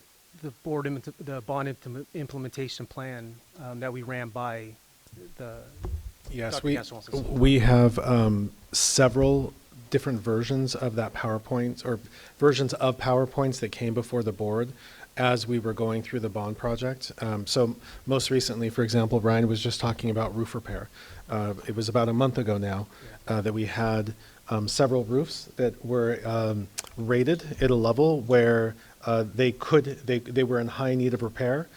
Speaker 9: bond implementation plan that we ran by the.
Speaker 13: Yes,
Speaker 9: Dr. Castro wants to say.
Speaker 13: we have several different versions of that PowerPoint, or versions of PowerPoints that came before the board as we were going through the bond project. So most recently, for example, Ryan was just talking about roof repair. It was about a month ago now that we had several roofs that were rated at a level where they were in high need of repair.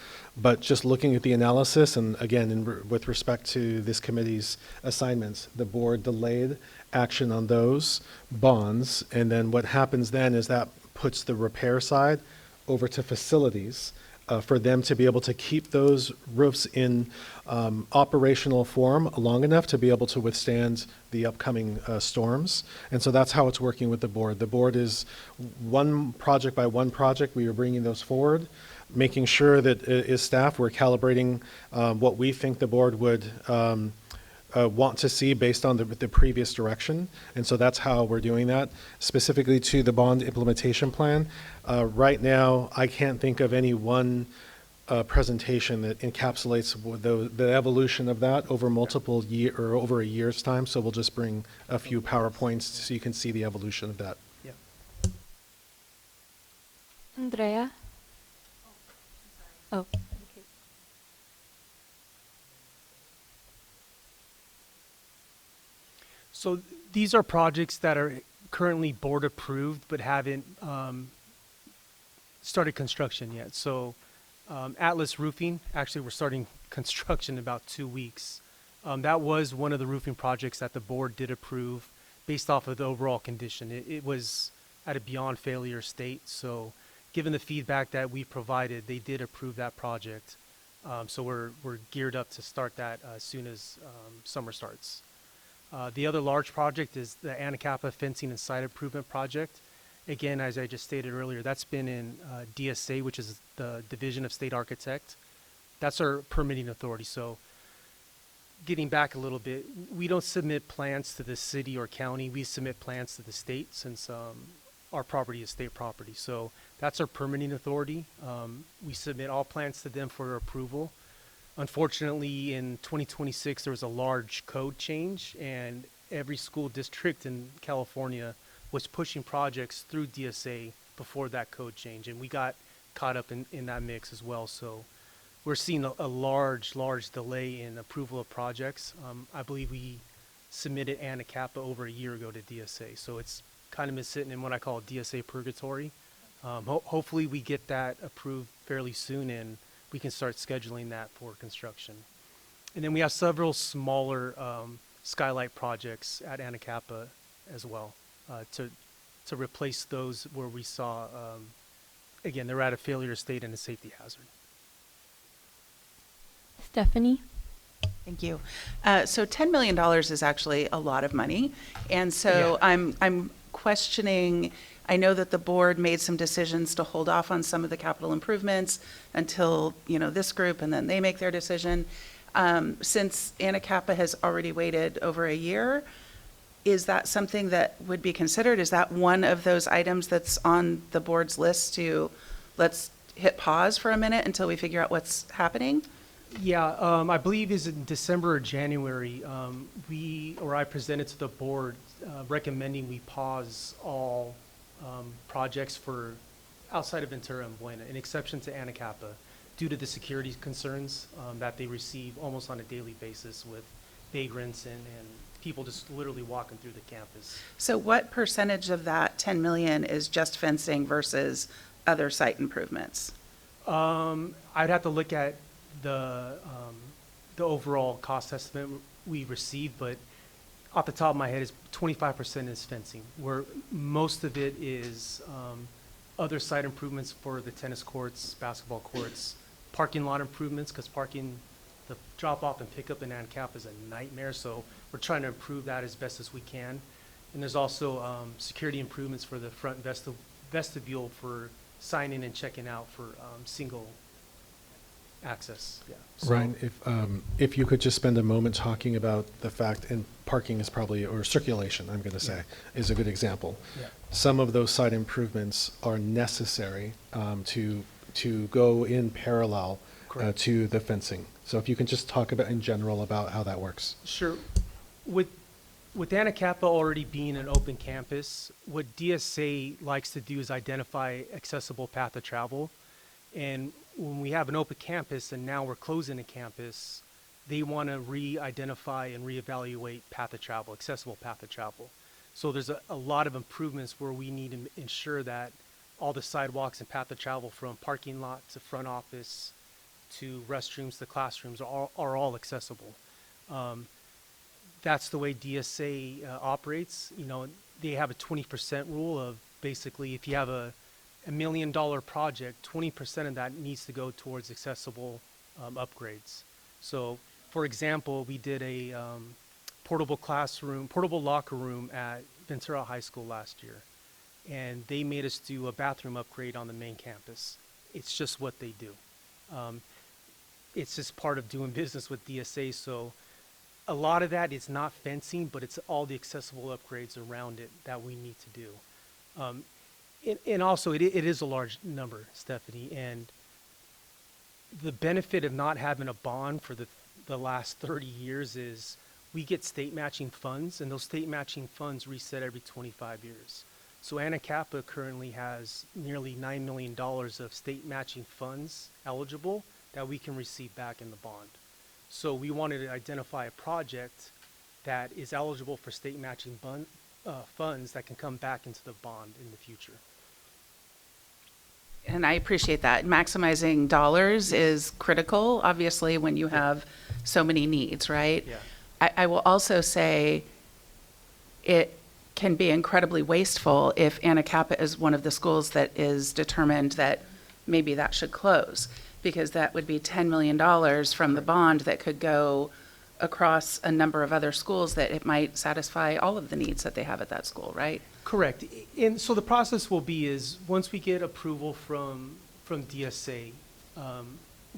Speaker 13: But just looking at the analysis, and again, with respect to this committee's assignments, the board delayed action on those bonds. And then what happens then is that puts the repair side over to facilities for them to be able to keep those roofs in operational form long enough to be able to withstand the upcoming storms. And so that's how it's working with the board. The board is one project by one project. We are bringing those forward, making sure that as staff, we're calibrating what we think the board would want to see based on the previous direction. And so that's how we're doing that. Specifically to the bond implementation plan, right now, I can't think of any one presentation that encapsulates the evolution of that over multiple year or over a year's time. So we'll just bring a few PowerPoints so you can see the evolution of that.
Speaker 9: Yeah.
Speaker 2: Andrea? Oh.
Speaker 9: So these are projects that are currently board approved but haven't started construction yet. So Atlas Roofing, actually we're starting construction in about 2 weeks. That was one of the roofing projects that the board did approve based off of the overall condition. It was at a beyond failure state. So given the feedback that we provided, they did approve that project. So we're geared up to start that as soon as summer starts. The other large project is the Anacapa Fencing and Site Improvement Project. Again, as I just stated earlier, that's been in DSA, which is the Division of State Architect. That's our permitting authority. So getting back a little bit, we don't submit plans to the city or county. We submit plans to the state since our property is state property. So that's our permitting authority. We submit all plans to them for approval. Unfortunately, in 2026, there was a large code change, and every school district in California was pushing projects through DSA before that code change, and we got caught up in that mix as well. So we're seeing a large delay in approval of projects. I believe we submitted Anacapa over a year ago to DSA, so it's kind of been sitting in what I call DSA purgatory. Hopefully we get that approved fairly soon, and we can start scheduling that for construction. And then we have several smaller skylight projects at Anacapa as well to replace those where we saw, again, they're at a failure state and a safety hazard.
Speaker 2: Stephanie?
Speaker 11: Thank you. So $10 million is actually a lot of money. And so
Speaker 9: Yeah.
Speaker 11: I'm questioning, I know that the board made some decisions to hold off on some of the capital improvements until, this group, and then they make their decision. Since Anacapa has already waited over a year, is that something that would be considered? Is that one of those items that's on the board's list to, let's hit pause for a minute until we figure out what's happening?
Speaker 9: Yeah, I believe is in December or January, I presented to the board recommending we pause all projects for outside of Ventura and Buena, an exception to Anacapa. due to the security concerns that they receive almost on a daily basis with vagrants and people just literally walking through the campus.
Speaker 11: So what percentage of that 10 million is just fencing versus other site improvements?
Speaker 9: I'd have to look at the overall cost estimate we received, but off the top of my head, is 25% is fencing, where most of it is other site improvements for the tennis courts, basketball courts, parking lot improvements, because the drop-off and pickup in ANCAP is a nightmare, so we're trying to improve that as best as we can. And there's also security improvements for the front vestibule for signing and checking out for single access. Yeah. So-
Speaker 13: Ryan, if you could just spend a moment talking about the fact, and parking is probably, or circulation, I'm going to say, is a good example.
Speaker 9: Yeah.
Speaker 13: Some of those site improvements are necessary to go in parallel
Speaker 9: Correct.
Speaker 13: to the fencing. So if you can just talk about in general about how that works.
Speaker 9: Sure. With Anacapa already being an open campus, what DSA likes to do is identify accessible path of travel. And when we have an open campus and now we're closing a campus, they want to re-identify and reevaluate path of travel, accessible path of travel. So there's a lot of improvements where we need to ensure that all the sidewalks and path of travel from parking lot to front office to restrooms to classrooms are all accessible. That's the way DSA operates. You know, they have a 20% rule of basically if you have a $1 million project, 20% of that needs to go towards accessible upgrades. So, for example, we did a portable locker room at Ventura High School last year, and they made us do a bathroom upgrade on the main campus. It's just what they do. It's just part of doing business with DSA, so a lot of that is not fencing, but it's all the accessible upgrades around it that we need to do. And also, it is a large number, Stephanie, and the benefit of not having a bond for the last 30 years is we get state matching funds, and those state matching funds reset every 25 years. So Anacapa currently has nearly $9 million of state matching funds eligible that we can receive back in the bond. So we wanted to identify a project that is eligible for state matching funds that can come back into the bond in the future.
Speaker 11: And I appreciate that. Maximizing dollars is critical, obviously, when you have so many needs, right?
Speaker 9: Yeah.
Speaker 11: I will also say it can be incredibly wasteful if Anacapa is one of the schools that is determined that maybe that should close, because that would be $10 million from the bond that could go across a number of other schools that it might satisfy all of the needs that they have at that school, right?
Speaker 9: Correct. And so the process will be is once we get approval from DSA,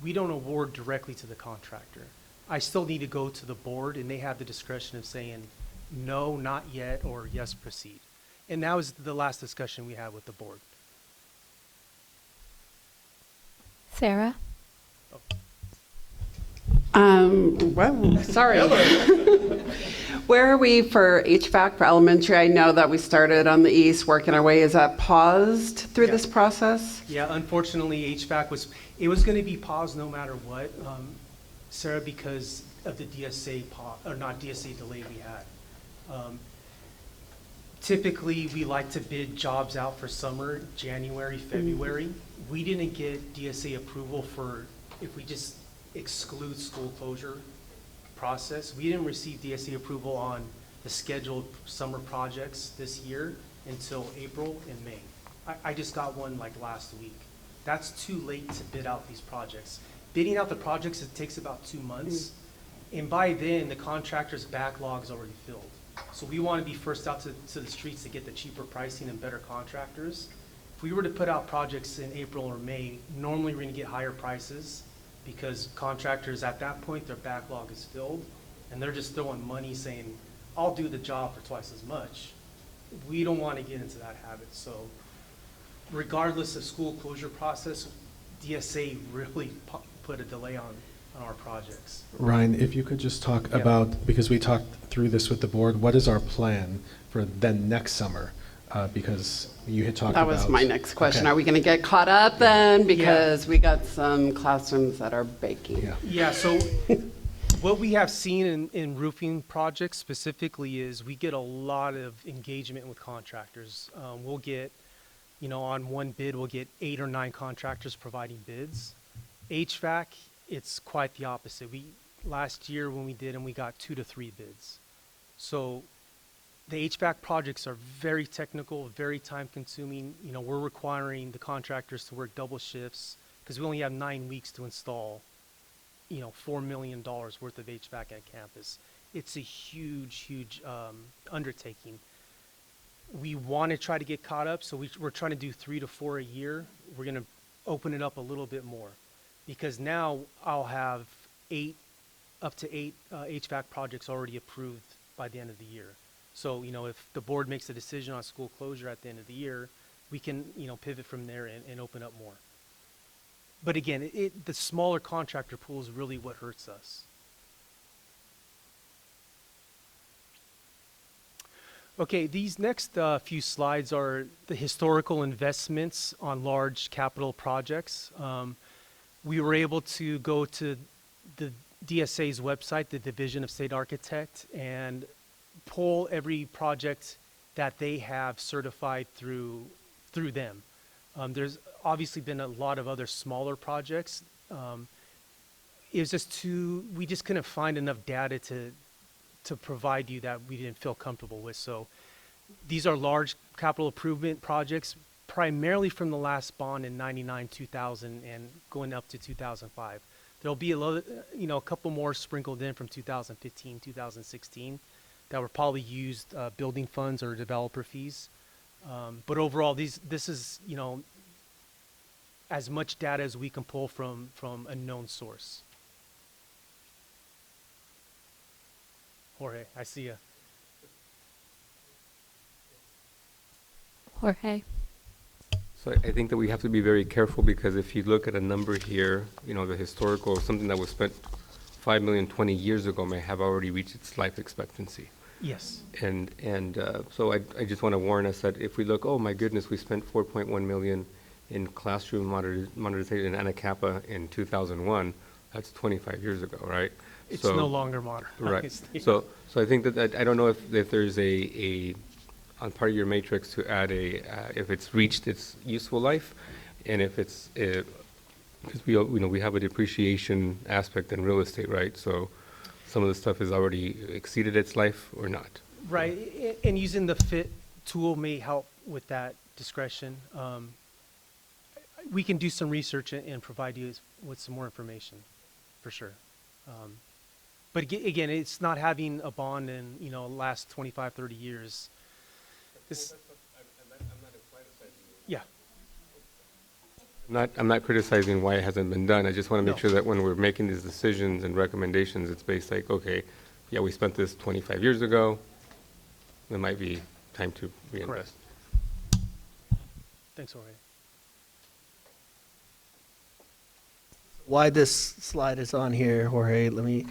Speaker 9: we don't award directly to the contractor. I still need to go to the board, and they have the discretion of saying, no, not yet, or yes, proceed. And that was the last discussion we had with the board.
Speaker 2: Sarah?
Speaker 16: Well, sorry. Where are we for HVAC for elementary? I know that we started on the east, working our way. Is that paused through this process?
Speaker 9: Yeah, unfortunately, HVAC was going to be paused no matter what, Sarah, because of the DSA delay we had. Typically, we like to bid jobs out for summer, January, February. We didn't get DSA approval for, if we just exclude school closure process, we didn't receive DSA approval on the scheduled summer projects this year until April and May. I just got one like last week. That's too late to bid out these projects. Bidding out the projects, it takes about 2 months. And by then, the contractor's backlog's already filled. So we want to be first out to the streets to get the cheaper pricing and better contractors. If we were to put out projects in April or May, normally we're going to get higher prices because contractors at that point, their backlog is filled and they're just throwing money saying, I'll do the job for twice as much. We don't want to get into that habit. So regardless of school closure process, DSA really put a delay on our projects.
Speaker 13: Ryan, if you could just talk about, because we talked through this with the board, what is our plan for then next summer? Because you had talked about.
Speaker 16: That was my next question.
Speaker 13: Okay.
Speaker 16: Are we going to get caught up then? Because we got some classrooms that are baking.
Speaker 13: Yeah.
Speaker 9: Yeah, so what we have seen in roofing projects specifically is we get a lot of engagement with contractors. We'll get, on one bid, we'll get 8 or 9 contractors providing bids. HVAC, it's quite the opposite. Last year when we did them, we got 2 to 3 bids. So the HVAC projects are very technical, very time consuming. We're requiring the contractors to work double shifts because we only have 9 weeks to install, $4 million worth of HVAC at campus. It's a huge undertaking. We want to try to get caught up, so we're trying to do 3 to 4 a year. We're going to open it up a little bit more because now I'll have up to 8 HVAC projects already approved by the end of the year. So, if the board makes a decision on school closure at the end of the year, we can, pivot from there and open up more. But again, the smaller contractor pool is really what hurts us. Okay, these next few slides are the historical investments on large capital projects. We were able to go to the DSA's website, the Division of State Architect, and pull every project that they have certified through them. There's obviously been a lot of other smaller projects. It was just we just couldn't find enough data to provide you that we didn't feel comfortable with. So these are large capital improvement projects, primarily from the last bond in 99, 2000, and going up to 2005. There'll be a couple more sprinkled in from 2015, 2016 that were probably used building funds or developer fees. But overall, this is, as much data as we can pull from a known source. Jorge, I see you.
Speaker 2: Jorge.
Speaker 6: So I think that we have to be very careful because if you look at a number here, the historical, something that was spent 5 million 20 years ago may have already reached its life expectancy.
Speaker 9: Yes.
Speaker 6: And so I just want to warn us that if we look, oh my goodness, we spent 4.1 million in classroom modernization in Anacapa in 2001, that's 25 years ago, right?
Speaker 9: It's
Speaker 6: So-
Speaker 9: no longer modern.
Speaker 6: Right. So I think that I don't know if there's a on part of your matrix to add if it's reached its useful life, and if it's because we have a depreciation aspect in real estate, right? So some of the stuff has already exceeded its life or not.
Speaker 9: Right, and using the FIT tool may help with that discretion. We can do some research and provide you with some more information, for sure. But again, it's not having a bond in, last 25, 30 years. Yeah.
Speaker 6: I'm not criticizing why it hasn't been done. I just want to make sure that when we're making these decisions and recommendations, it's based like, okay, yeah, we spent this 25 years ago. It might be time to reinvest.
Speaker 9: Correct. Thanks, Jorge.
Speaker 4: Why this slide is on here, Jorge, let me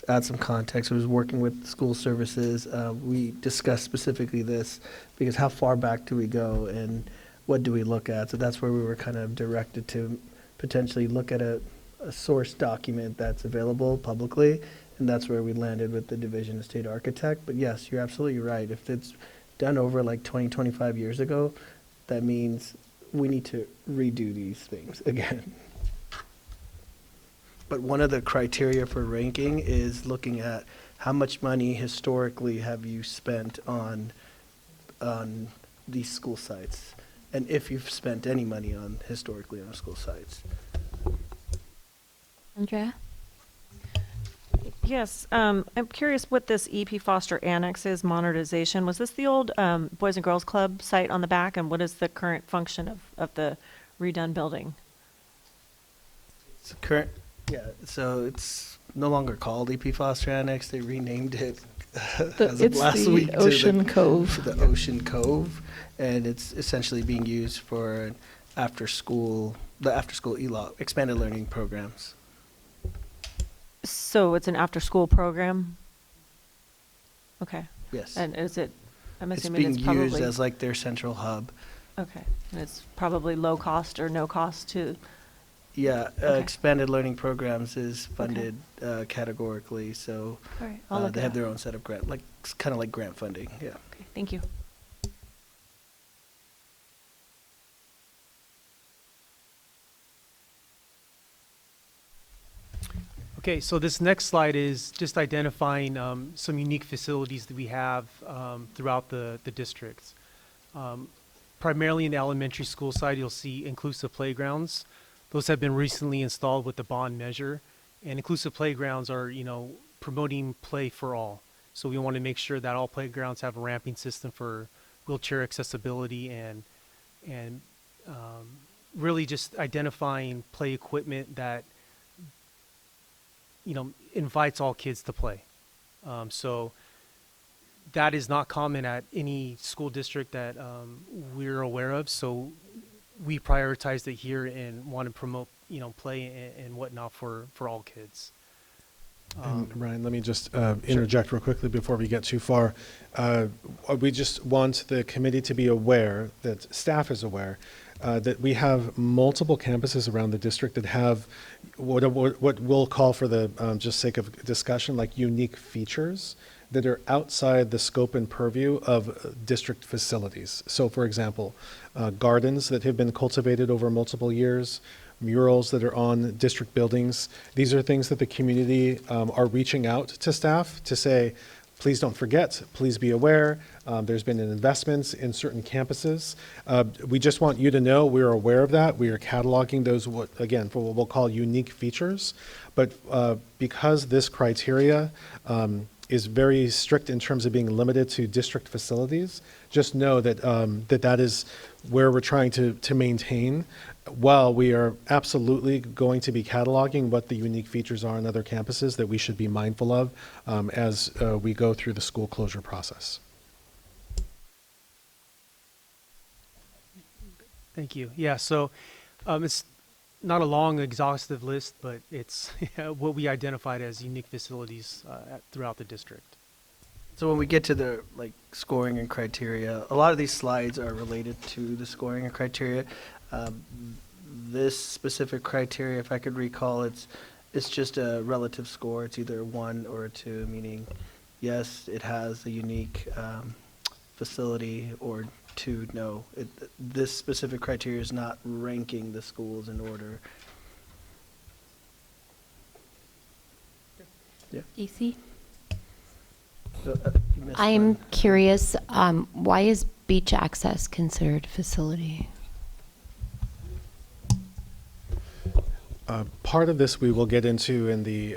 Speaker 4: add some context. I was working with school services. We discussed specifically this because how far back do we go and what do we look at? So that's where we were kind of directed to potentially look at a source document that's available publicly, and that's where we landed with the Division of State Architect. But yes, you're absolutely right. If it's done over like 20, 25 years ago, that means we need to redo these things again. But one of the criteria for ranking is looking at how much money historically have you spent on these school sites, and if you've spent any money historically on school sites.
Speaker 2: Andrea?
Speaker 15: Yes, I'm curious what this EP Foster Annex is, modernization. Was this the old Boys and Girls Club site on the back, and what is the current function of the redone building?
Speaker 4: It's yeah, so it's no longer called EP Foster Annex. They renamed it as of last week to
Speaker 1: Ocean Cove.
Speaker 4: the Ocean Cove, and it's essentially being used for the after-school expanded learning programs.
Speaker 15: So it's an after-school program? Okay.
Speaker 4: Yes.
Speaker 15: And is it I'm
Speaker 4: It's
Speaker 15: assuming
Speaker 4: being
Speaker 15: it's
Speaker 4: used
Speaker 15: probably,
Speaker 4: as like their central hub.
Speaker 15: okay, and it's probably low cost or no cost to,
Speaker 4: Yeah,
Speaker 15: Okay.
Speaker 4: expanded learning programs is funded categorically, so
Speaker 15: all right, I'll look
Speaker 4: they
Speaker 15: it
Speaker 4: have
Speaker 15: up.
Speaker 4: their own set of grant, like, kind of like grant funding, yeah.
Speaker 15: Okay, thank you.
Speaker 9: Okay, so this next slide is just identifying some unique facilities that we have throughout the districts. Primarily in the elementary school side, you'll see inclusive playgrounds. Those have been recently installed with the bond measure. And inclusive playgrounds are, promoting play for all. So we want to make sure that all playgrounds have a ramping system for wheelchair accessibility and really just identifying play equipment that invites all kids to play. So that is not common at any school district that we're aware of. So we prioritized it here and want to promote, play and whatnot for all kids.
Speaker 13: And Ryan, let me just interject real quickly before we get too far. We just want the committee to be aware, that staff is aware, that we have multiple campuses around the district that have what we'll call, for the just sake of discussion, like unique features that are outside the scope and purview of district facilities. So for example, gardens that have been cultivated over multiple years, murals that are on district buildings. These are things that the community are reaching out to staff to say, please don't forget, please be aware. There's been an investments in certain campuses. We just want you to know we're aware of that. We are cataloging those, again, for what we'll call unique features. But because this criteria is very strict in terms of being limited to district facilities, just know that that is where we're trying to maintain, while we are absolutely going to be cataloging what the unique features are on other campuses that we should be mindful of as we go through the school closure process.
Speaker 9: Thank you. Yeah, so it's not a long, exhaustive list, but it's what we identified as unique facilities throughout the district.
Speaker 4: So when we get to the scoring and criteria, a lot of these slides are related to the scoring and criteria. This specific criteria, if I could recall, it's just a relative score. It's either a 1 or a 2, meaning yes, it has a unique facility, or 2, no. This specific criteria is not ranking the schools in order. Yeah.
Speaker 14: DC?
Speaker 4: You missed
Speaker 14: I'm
Speaker 4: one.
Speaker 14: curious, why is beach access considered facility?
Speaker 13: Part of this we will get into in the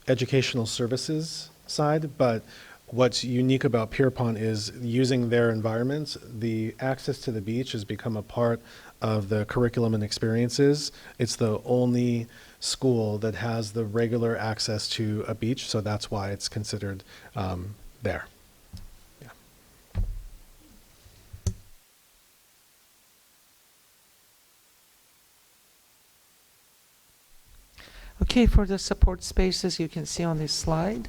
Speaker 13: educational services side, but what's unique about Pierpont is using their environments, the access to the beach has become a part of the curriculum and experiences. It's the only school that has the regular access to a beach, so that's why it's considered there. Yeah.
Speaker 8: Okay, for the support spaces, you can see on this slide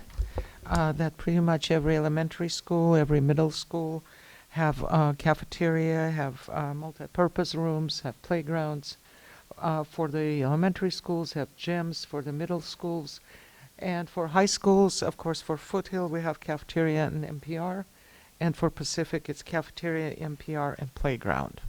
Speaker 8: that pretty much every elementary school, every middle school have a cafeteria, have multi-purpose rooms, have playgrounds. For the elementary schools, have gyms. For the middle schools, and for high schools, of course, for Foothill, we have cafeteria and MPR. And for Pacific, it's cafeteria, MPR, and playground.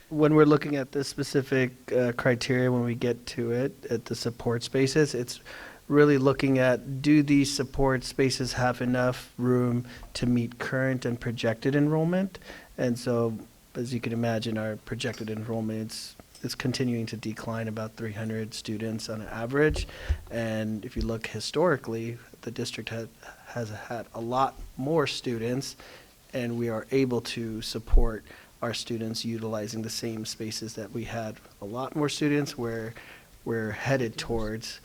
Speaker 4: When we're looking at this specific criteria, when we get to it, at the support spaces, it's really looking at, do these support spaces have enough room to meet current and projected enrollment? And so, as you can imagine, our projected enrollment is continuing to decline, about 300 students on average. And if you look historically, the district has had a lot more students, and we are able to support our students utilizing the same spaces that we had a lot more students, where we're headed towards,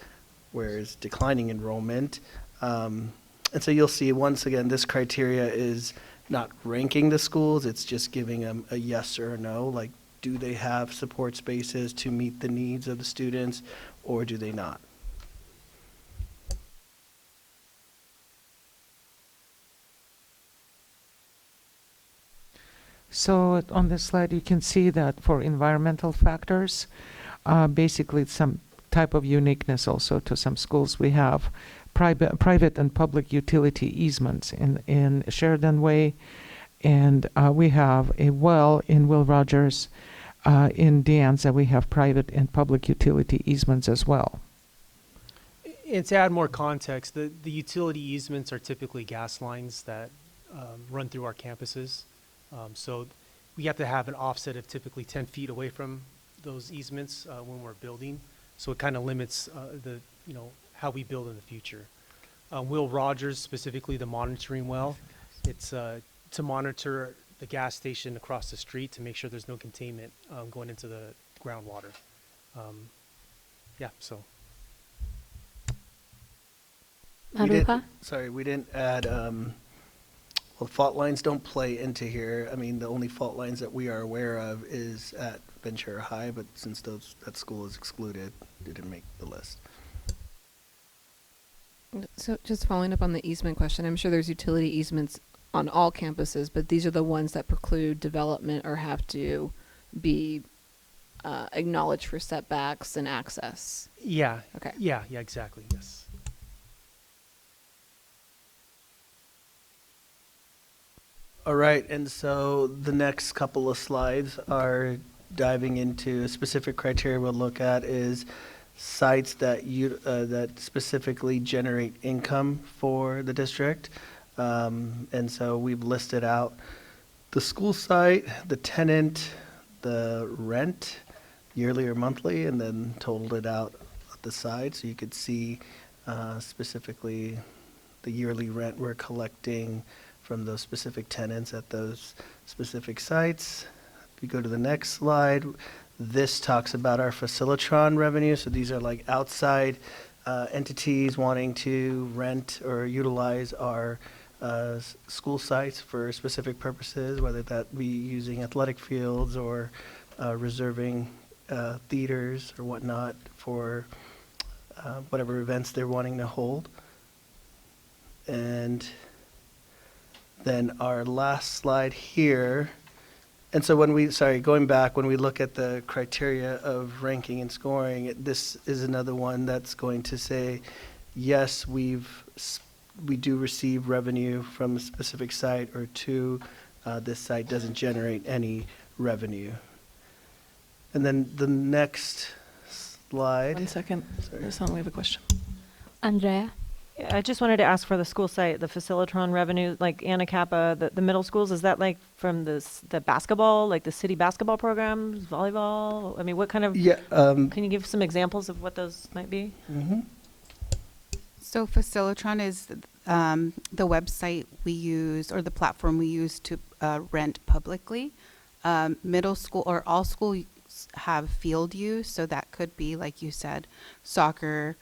Speaker 4: where is declining enrollment. And so you'll see, once again, this criteria is not ranking the schools, it's just giving them a yes or a no, like, do they have support spaces to meet the needs of the students, or do they not?
Speaker 8: So on this slide, you can see that for environmental factors, basically some type of uniqueness also to some schools. We have private and public utility easements in Sheridan Way, and we have a well in Will Rogers. In De Anza, we have private and public utility easements as well.
Speaker 9: And to add more context, the utility easements are typically gas lines that run through our campuses. So we have to have an offset of typically 10 feet away from those easements when we're building. So it kind of limits how we build in the future. Will Rogers, specifically the monitoring well, it's to monitor the gas station across the street to make sure there's no containment going into the groundwater. So.
Speaker 2: Maruha?
Speaker 4: We didn't add, well, fault lines don't play into here. I mean, the only fault lines that we are aware of is at Ventura High, but since that school is excluded, it didn't make the list.
Speaker 7: So just following up on the easement question, I'm sure there's utility easements on all campuses, but these are the ones that preclude development or have to be acknowledged for setbacks and access.
Speaker 9: Yeah.
Speaker 7: Okay.
Speaker 9: Yeah, exactly, yes.
Speaker 4: All right, and so the next couple of slides are diving into a specific criteria we'll look at is sites that that specifically generate income for the district. And so we've listed out the school site, the tenant, the rent, yearly or monthly, and then totaled it out at the side so you could see specifically the yearly rent we're collecting from those specific tenants at those specific sites. If you go to the next slide, this talks about our Facilitron revenue. So these are like outside entities wanting to rent or utilize our school sites for specific purposes, whether that be using athletic fields or reserving theaters or whatnot for whatever events they're wanting to hold. And then our last slide here. And so going back, when we look at the criteria of ranking and scoring, this is another one that's going to say, yes, we do receive revenue from a specific site, or two, this site doesn't generate any revenue. And then the next slide.
Speaker 1: 1 second. Sorry, we have a question.
Speaker 2: Andrea?
Speaker 15: Yeah, I just wanted to ask for the school site, the Facilitron revenue, like Anacapa, the middle schools, is that like from the basketball, like the city basketball programs, volleyball? I mean, what kind of, can you give some examples of what those might be?
Speaker 4: Mm-hmm.
Speaker 3: So Facilitron is the website we use, or the platform we use to rent publicly. Middle school or all schools have field use, so that could be, like you said, soccer.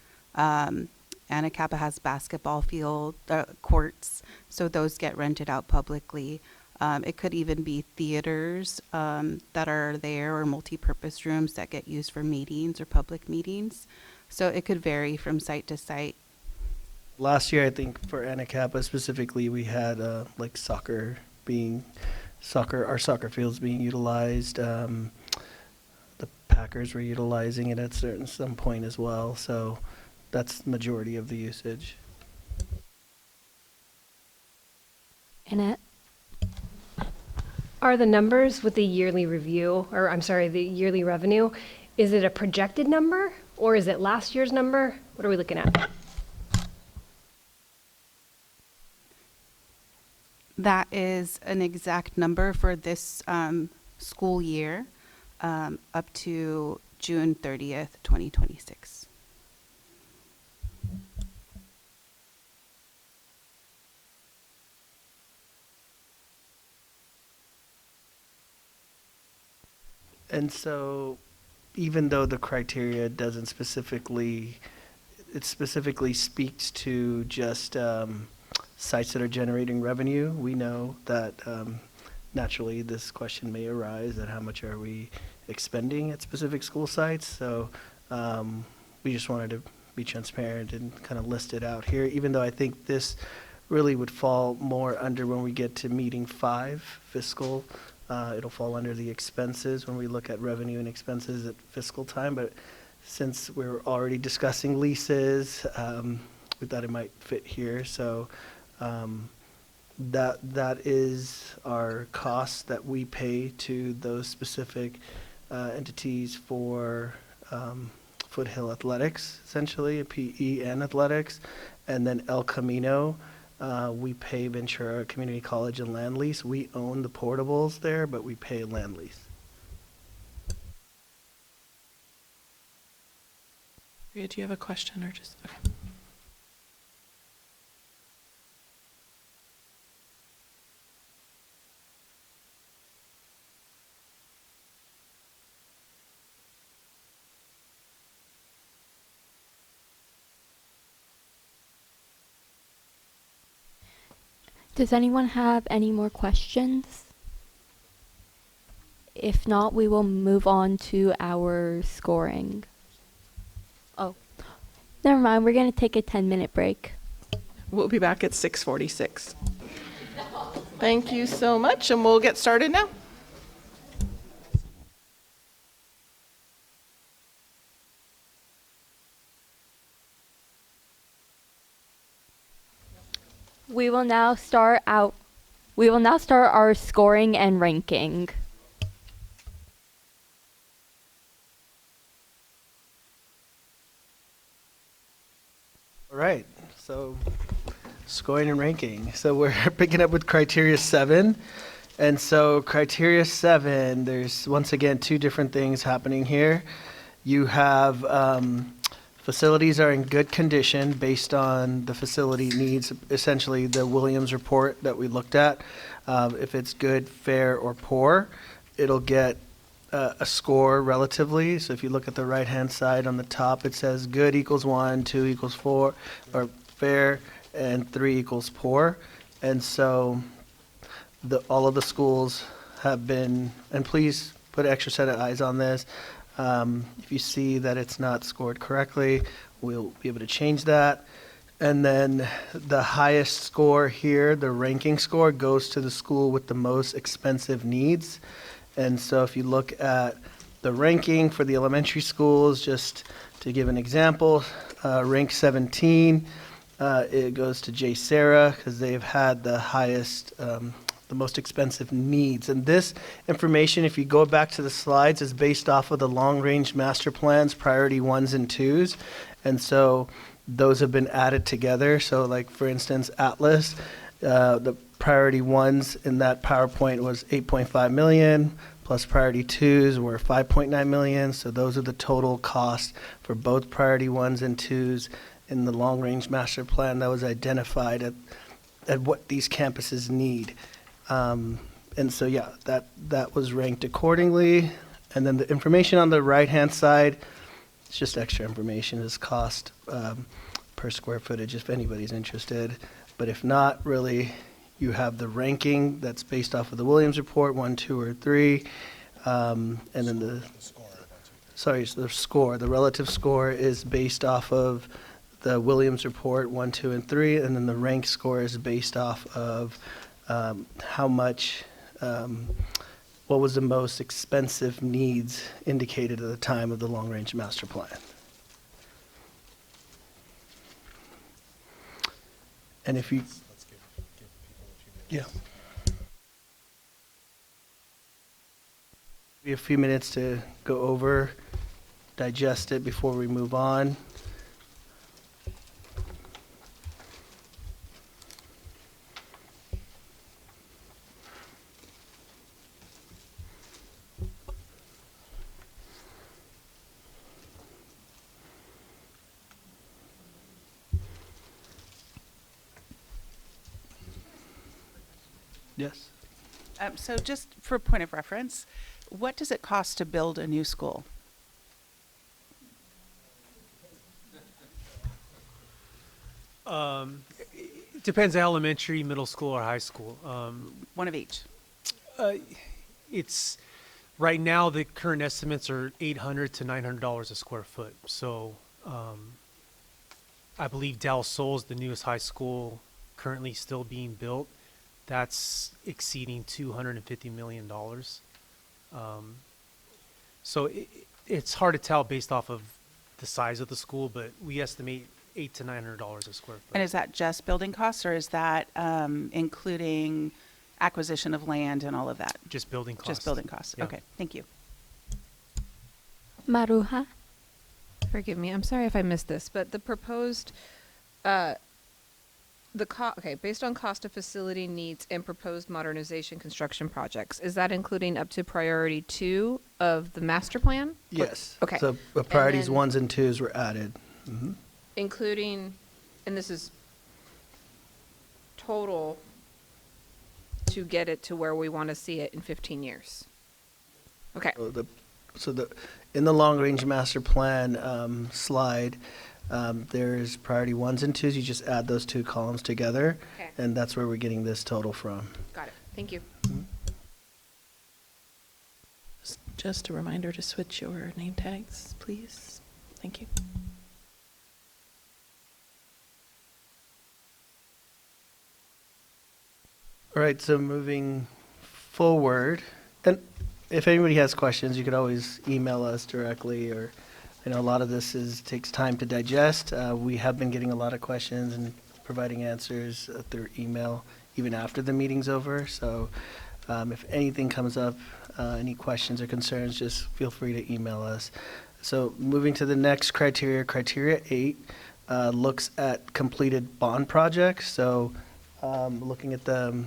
Speaker 3: Anacapa has basketball field courts, so those get rented out publicly. It could even be theaters that are there, or multi-purpose rooms that get used for meetings or public meetings. So it could vary from site to site.
Speaker 4: Last year, I think for Anacapa specifically, we had like our soccer fields being utilized. The Packers were utilizing it at some point as well. So that's the majority of the usage.
Speaker 2: Annette?
Speaker 17: Are the numbers with the yearly review, or I'm sorry, the yearly revenue, is it a projected number or is it last year's number? What are we looking at?
Speaker 3: That is an exact number for this school year up to June 30th, 2026.
Speaker 4: And so even though the criteria doesn't specifically speaks to just sites that are generating revenue, we know that naturally this question may arise, that how much are we expending at specific school sites? So we just wanted to be transparent and kind of list it out here, even though I think this really would fall more under when we get to meeting 5 fiscal It'll fall under the expenses when we look at revenue and expenses at fiscal time, but since we're already discussing leases, we thought it might fit here. So that is our cost that we pay to those specific entities for Foothill Athletics, essentially, PE and athletics. And then El Camino, we pay Ventura Community College and land lease. We own the portables there, but we pay land lease.
Speaker 1: Maria, do you have a question or just, okay.
Speaker 2: Does anyone have any more questions? If not, we will move on to our scoring. Oh, never mind. We're going to take a 10-minute break.
Speaker 1: We'll be back at 6:46. Thank you so much, and we'll get started now.
Speaker 2: We will now start our scoring and ranking.
Speaker 4: All right, so scoring and ranking. So we're picking up with criteria 7. And so criteria 7, there's once again 2 different things happening here. You have facilities are in good condition based on the facility needs, essentially the Williams report that we looked at. If it's good, fair, or poor, it'll get a score relatively. So if you look at the right-hand side on the top, it says good equals 1, 2 equals 4, or fair, and 3 equals poor. And so all of the schools have been, and please put an extra set of eyes on this. If you see that it's not scored correctly, we'll be able to change that. And then the highest score here, the ranking score, goes to the school with the most expensive needs. And so if you look at the ranking for the elementary schools, just to give an example, rank 17, it goes to J. Sarah because they've had the highest, the most expensive needs. And this information, if you go back to the slides, is based off of the long-range master plans, priority 1s and 2s. And so those have been added together. So like, for instance, Atlas, the priority 1s in that PowerPoint was 8.5 million, plus priority 2s were 5.9 million. So those are the total costs for both priority 1s and 2s in the long-range master plan that was identified at what these campuses need. And so, yeah, that was ranked accordingly. And then the information on the right-hand side, it's just extra information. It's cost per square footage if anybody's interested. But if not, really, you have the ranking that's based off of the Williams report, 1, 2, or 3. And then the score, the relative score is based off of the Williams report, 1, 2, and 3. And then the rank score is based off of how much, what was the most expensive needs indicated at the time of the long-range master plan. And if you, yeah. We have a few minutes to go over, digest it before we move on. Yes.
Speaker 11: So just for point of reference, what does it cost to build a new school?
Speaker 9: It depends elementary, middle school, or high school.
Speaker 11: One of each.
Speaker 9: It's right now the current estimates are $800 to $900 a square foot. So I believe Del Sol is the newest high school currently still being built. that's exceeding $250 million. So it's hard to tell based off of the size of the school, but we estimate $800 to $900 a square foot.
Speaker 11: And is that just building costs, or is that including acquisition of land and all of that?
Speaker 9: Just building costs.
Speaker 11: Just building costs.
Speaker 9: Yeah.
Speaker 11: Okay, thank you.
Speaker 2: Maruha?
Speaker 7: Forgive me, I'm sorry if I missed this, but the proposed, based on cost of facility needs and proposed modernization construction projects, is that including up to priority 2 of the master plan?
Speaker 4: Yes.
Speaker 7: Okay.
Speaker 4: So the priorities
Speaker 7: then-
Speaker 4: 1s and 2s were added. Mhm.
Speaker 7: Including, and this is total to get it to where we want to see it in 15 years. Okay.
Speaker 4: In the long-range master plan slide, there's priority 1s and 2s. You just add those 2 columns together,
Speaker 7: Okay.
Speaker 4: and that's where we're getting this total from.
Speaker 7: Got it. Thank you.
Speaker 1: Just a reminder to switch your name tags, please. Thank you.
Speaker 4: All right, so moving forward, and if anybody has questions, you could always email us directly, or I know a lot of this takes time to digest. We have been getting a lot of questions and providing answers through email even after the meeting's over. So if anything comes up, any questions or concerns, just feel free to email us. So moving to the next criteria, criteria 8 looks at completed bond projects. So looking at the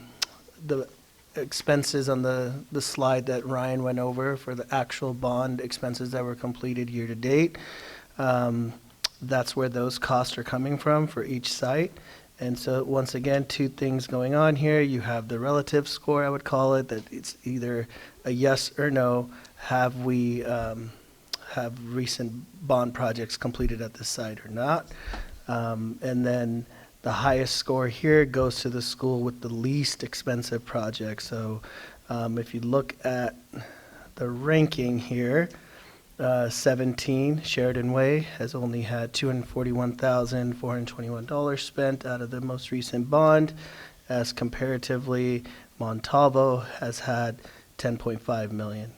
Speaker 4: expenses on the slide that Ryan went over for the actual bond expenses that were completed year to date. That's where those costs are coming from for each site. And so once again, 2 things going on here. You have the relative score, I would call it, that it's either a yes or no. Have we have recent bond projects completed at this site or not? And then the highest score here goes to the school with the least expensive project. So if you look at the ranking here, 17, Sheridan Way has only had $241,421 spent out of the most recent bond, as comparatively Montalvo has had $10.5 million.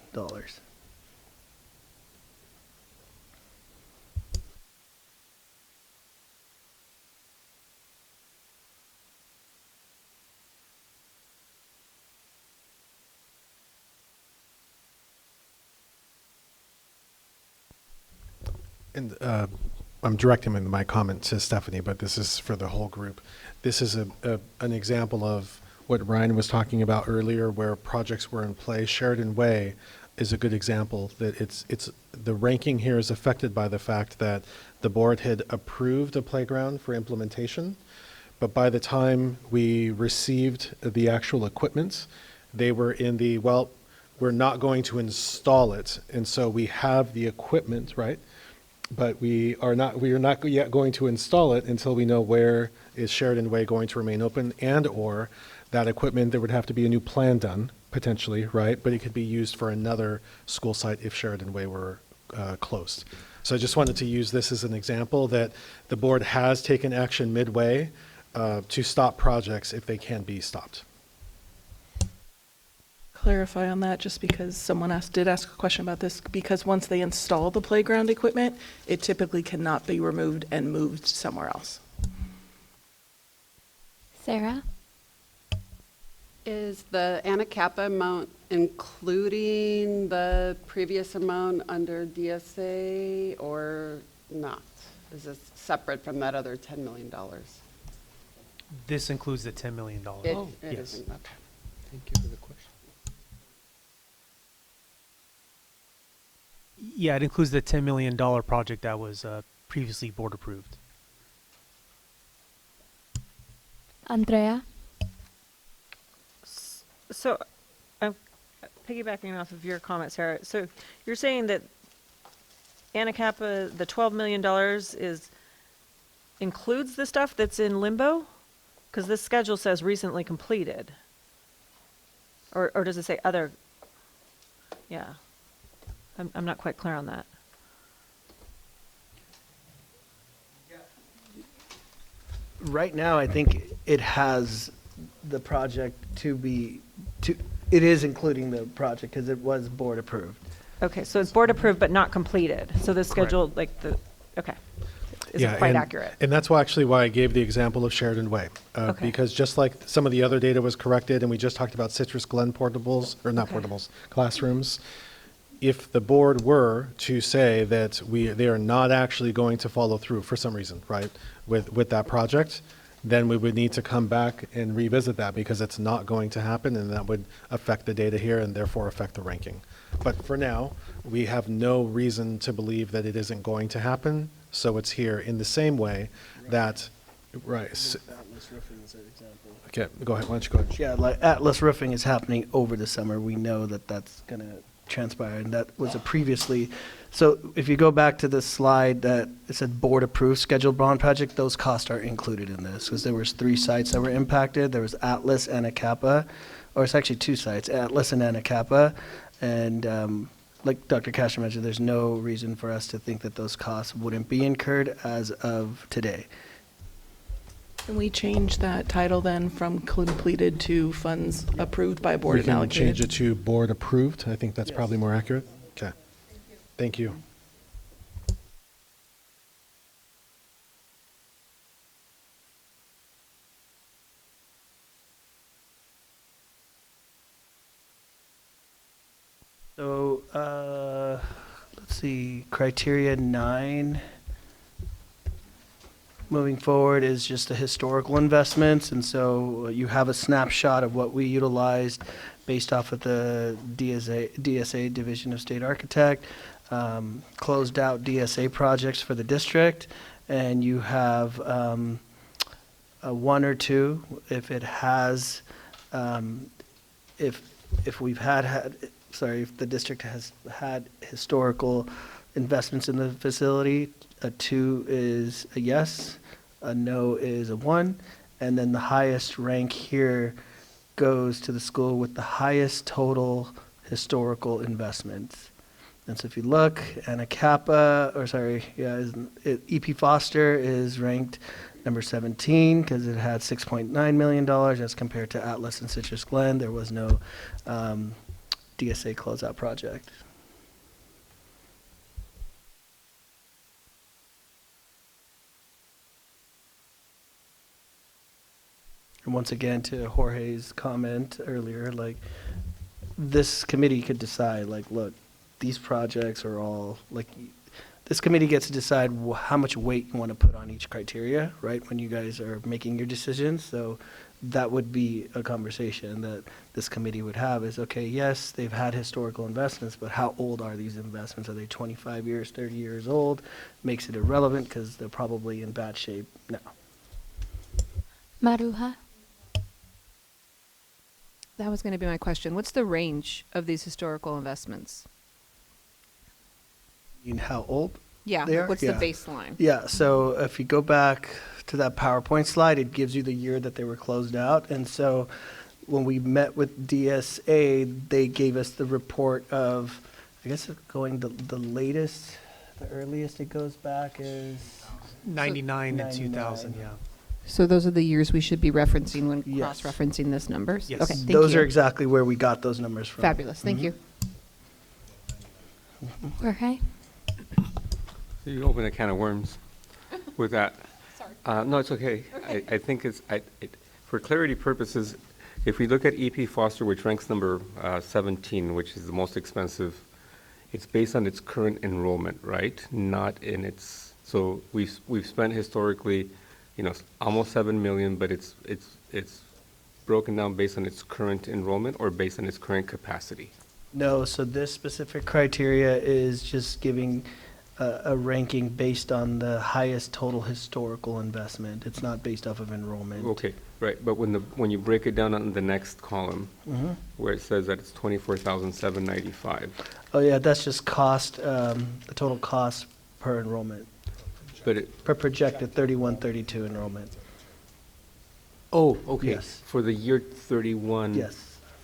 Speaker 13: And I'm directing my comment to Stephanie, but this is for the whole group. This is an example of what Ryan was talking about earlier, where projects were in play. Sheridan Way is a good example that it's the ranking here is affected by the fact that the board had approved a playground for implementation, but by the time we received the actual equipment, they were in the, well, we're not going to install it, and so we have the equipment, right? But we are not yet going to install it until we know where is Sheridan Way going to remain open, and or that equipment, there would have to be a new plan done, potentially, right? But it could be used for another school site if Sheridan Way were closed. So I just wanted to use this as an example that the board has taken action midway to stop projects if they can be stopped.
Speaker 1: Clarify on that, just because someone did ask a question about this, because once they install the playground equipment, it typically cannot be removed and moved somewhere else.
Speaker 2: Sarah?
Speaker 16: Is the Anacapa amount including the previous amount under DSA or not? Is this separate from that other $10 million?
Speaker 9: This includes the $10 million.
Speaker 16: It
Speaker 9: Yes.
Speaker 16: isn't, okay.
Speaker 6: Thank you for the question.
Speaker 9: Yeah, it includes the $10 million project that was previously board approved.
Speaker 2: Andrea?
Speaker 15: So, I'm piggybacking off of your comment, Sarah. So you're saying that Anacapa, the $12 million includes the stuff that's in limbo? Because this schedule says recently completed. Or does it say other? Yeah. I'm not quite clear on that.
Speaker 4: Right now, I think it has the project it is including the project because it was board approved.
Speaker 15: Okay, so it's board approved but not completed. So the
Speaker 4: Correct.
Speaker 15: schedule, okay, isn't quite
Speaker 13: and,
Speaker 15: accurate.
Speaker 13: And that's actually why I gave the example of Sheridan Way.
Speaker 15: Okay.
Speaker 13: Because just like some of the other data was corrected, and we just talked about Citrus Glen portables, or not
Speaker 15: Okay.
Speaker 13: portables, classrooms, if the board were to say that they are not actually going to follow through for some reason, right, with that project, then we would need to come back and revisit that because it's not going to happen, and that would affect the data here and therefore affect the ranking. But for now, we have no reason to believe that it isn't going to happen, so it's here in the same way that, right.
Speaker 4: Atlas Roofing is an example.
Speaker 13: Okay, go ahead, why don't you go ahead?
Speaker 4: Yeah, like Atlas Roofing is happening over the summer. We know that that's going to transpire, and that was a previously. So if you go back to the slide that it said board approved scheduled bond project, those costs are included in this because there was 3 sites that were impacted. There was Atlas and Anacapa, or it's actually 2 sites, Atlas and Anacapa, and like Dr. Castro mentioned, there's no reason for us to think that those costs wouldn't be incurred as of today.
Speaker 1: Can we change that title then from completed to funds approved by board
Speaker 13: We
Speaker 1: and
Speaker 13: can
Speaker 1: allocated?
Speaker 13: change it to board approved. I think that's probably more accurate. Okay. Thank you.
Speaker 4: So, let's see, criteria 9, moving forward, is just the historical investments, and so you have a snapshot of what we utilized based off of the DSA Division of State Architect, closed out DSA projects for the district, and you have a 1 or 2 if it has, if we've if the district has had historical investments in the facility, a 2 is a yes, a no is a 1, and then the highest rank here goes to the school with the highest total historical investments. And so if you look, Anacapa, EP Foster is ranked number 17 because it had $6.9 million as compared to Atlas and Citrus Glen. There was no DSA closeout project. And once again, to Jorge's comment earlier, like, this committee could decide, like, look, these projects are all, like, this committee gets to decide how much weight you want to put on each criteria, right, when you guys are making your decisions. So that would be a conversation that this committee would have is, okay, yes, they've had historical investments, but how old are these investments? Are they 25 years, 30 years old? Makes it irrelevant because they're probably in bad shape now.
Speaker 2: Maruja?
Speaker 7: That was going to be my question. What's the range of these historical investments?
Speaker 4: You know how old
Speaker 7: Yeah,
Speaker 4: they are?
Speaker 7: what's
Speaker 4: Yeah.
Speaker 7: the baseline?
Speaker 4: Yeah, so if you go back to that PowerPoint slide, it gives you the year that they were closed out. And so when we met with DSA, they gave us the report of, I guess going the latest, the earliest it goes back is
Speaker 9: 99 and 2000,
Speaker 4: 99.
Speaker 9: yeah.
Speaker 7: So those are the years we should be referencing when
Speaker 4: Yes.
Speaker 7: cross-referencing this numbers?
Speaker 9: Yes.
Speaker 7: Okay, thank
Speaker 4: Those
Speaker 7: you.
Speaker 4: are exactly where we got those numbers from.
Speaker 7: Fabulous, thank
Speaker 4: Mhm.
Speaker 7: you.
Speaker 2: Jorge?
Speaker 6: So you open a can of worms with that. Sorry. No, it's okay. I think for clarity purposes, if we look at EP Foster, which ranks number 17, which is the most expensive, it's based on its current enrollment, right? Not in its, so we've spent historically, almost 7 million, but it's broken down based on its current enrollment or based on its current capacity.
Speaker 4: No, so this specific criteria is just giving a ranking based on the highest total historical investment. It's not based off of enrollment.
Speaker 6: Okay, right, but when you break it down on the next column,
Speaker 4: Mhm.
Speaker 6: where it says that it's 24,795,
Speaker 4: Oh, yeah, that's just cost, the total cost per enrollment,
Speaker 6: but
Speaker 4: per projected 31-32 enrollment.
Speaker 6: okay.
Speaker 4: Yes.
Speaker 6: For the year 31.
Speaker 4: Yes.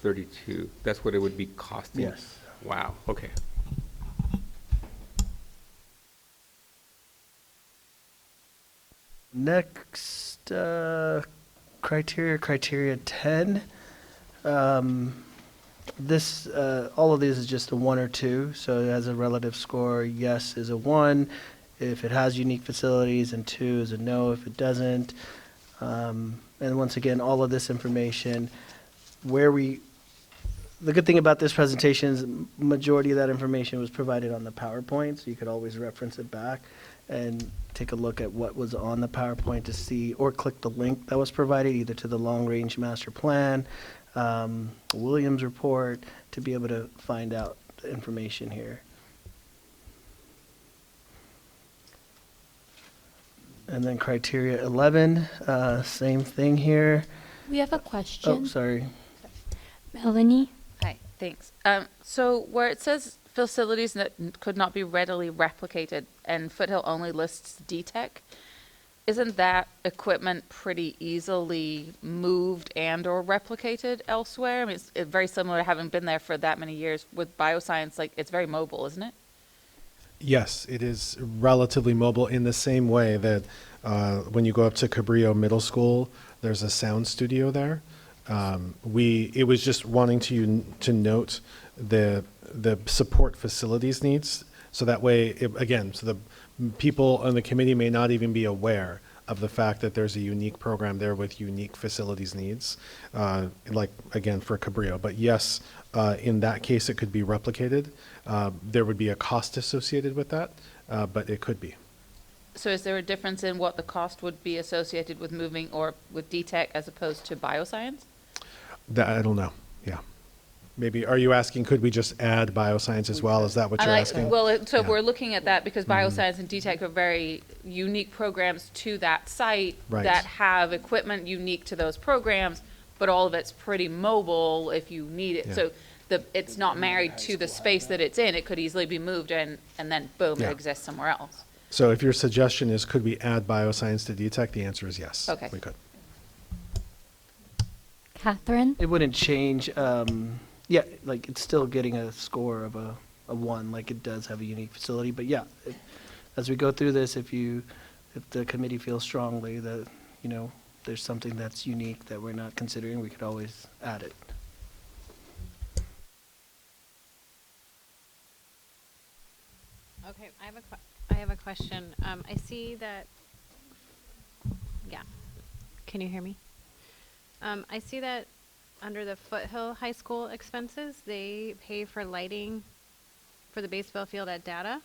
Speaker 6: 32, that's what it would be costing?
Speaker 4: Yes.
Speaker 6: Wow, okay.
Speaker 4: Next criteria 10. This, all of these is just a 1 or 2, so it has a relative score. Yes is a 1 if it has unique facilities, and 2 is a no if it doesn't. And once again, all of this information, the good thing about this presentation is majority of that information was provided on the PowerPoint, so you could always reference it back and take a look at what was on the PowerPoint to see, or click the link that was provided either to the long-range master plan, Williams report, to be able to find out the information here. And then criteria 11, same thing here.
Speaker 2: We have a question.
Speaker 4: Oh, sorry.
Speaker 2: Melanie?
Speaker 12: Hi, thanks. So where it says facilities that could not be readily replicated and Foothill only lists DTEC, isn't that equipment pretty easily moved and or replicated elsewhere? I mean, it's very similar to having been there for that many years with bioscience. Like, it's very mobile, isn't it?
Speaker 13: Yes, it is relatively mobile in the same way that when you go up to Cabrillo Middle School, there's a sound studio there. It was just wanting to note the support facilities needs, so that way, so the people on the committee may not even be aware of the fact that there's a unique program there with unique facilities needs, like, again, for Cabrillo. But yes, in that case, it could be replicated. There would be a cost associated with that, but it could be.
Speaker 12: So is there a difference in what the cost would be associated with moving or with DTEC as opposed to bioscience?
Speaker 13: That, I don't know, yeah. Maybe, are you asking, could we just add bioscience as well? Is that what you're asking?
Speaker 12: Well, if
Speaker 13: Yeah.
Speaker 12: we're looking at that because bioscience and DTEC are very unique programs to that site
Speaker 13: Right.
Speaker 12: that have equipment unique to those programs, but all of it's pretty mobile if you need it.
Speaker 13: Yeah.
Speaker 12: So it's not married to the space that it's in. It could easily be moved and then boom,
Speaker 13: Yeah.
Speaker 12: it exists somewhere else.
Speaker 13: So if your suggestion is, could we add bioscience to DTEC? The answer is yes.
Speaker 12: Okay.
Speaker 13: We could.
Speaker 2: Catherine?
Speaker 4: It wouldn't change, yeah, like, it's still getting a score of a 1, like it does have a unique facility, but yeah, as we go through this, if the committee feels strongly that, there's something that's unique that we're not considering, we could always add it.
Speaker 18: Okay, I have a question. I see that, yeah, can you hear me? I see that under the Foothill High School expenses, they pay for lighting for the baseball field at Data.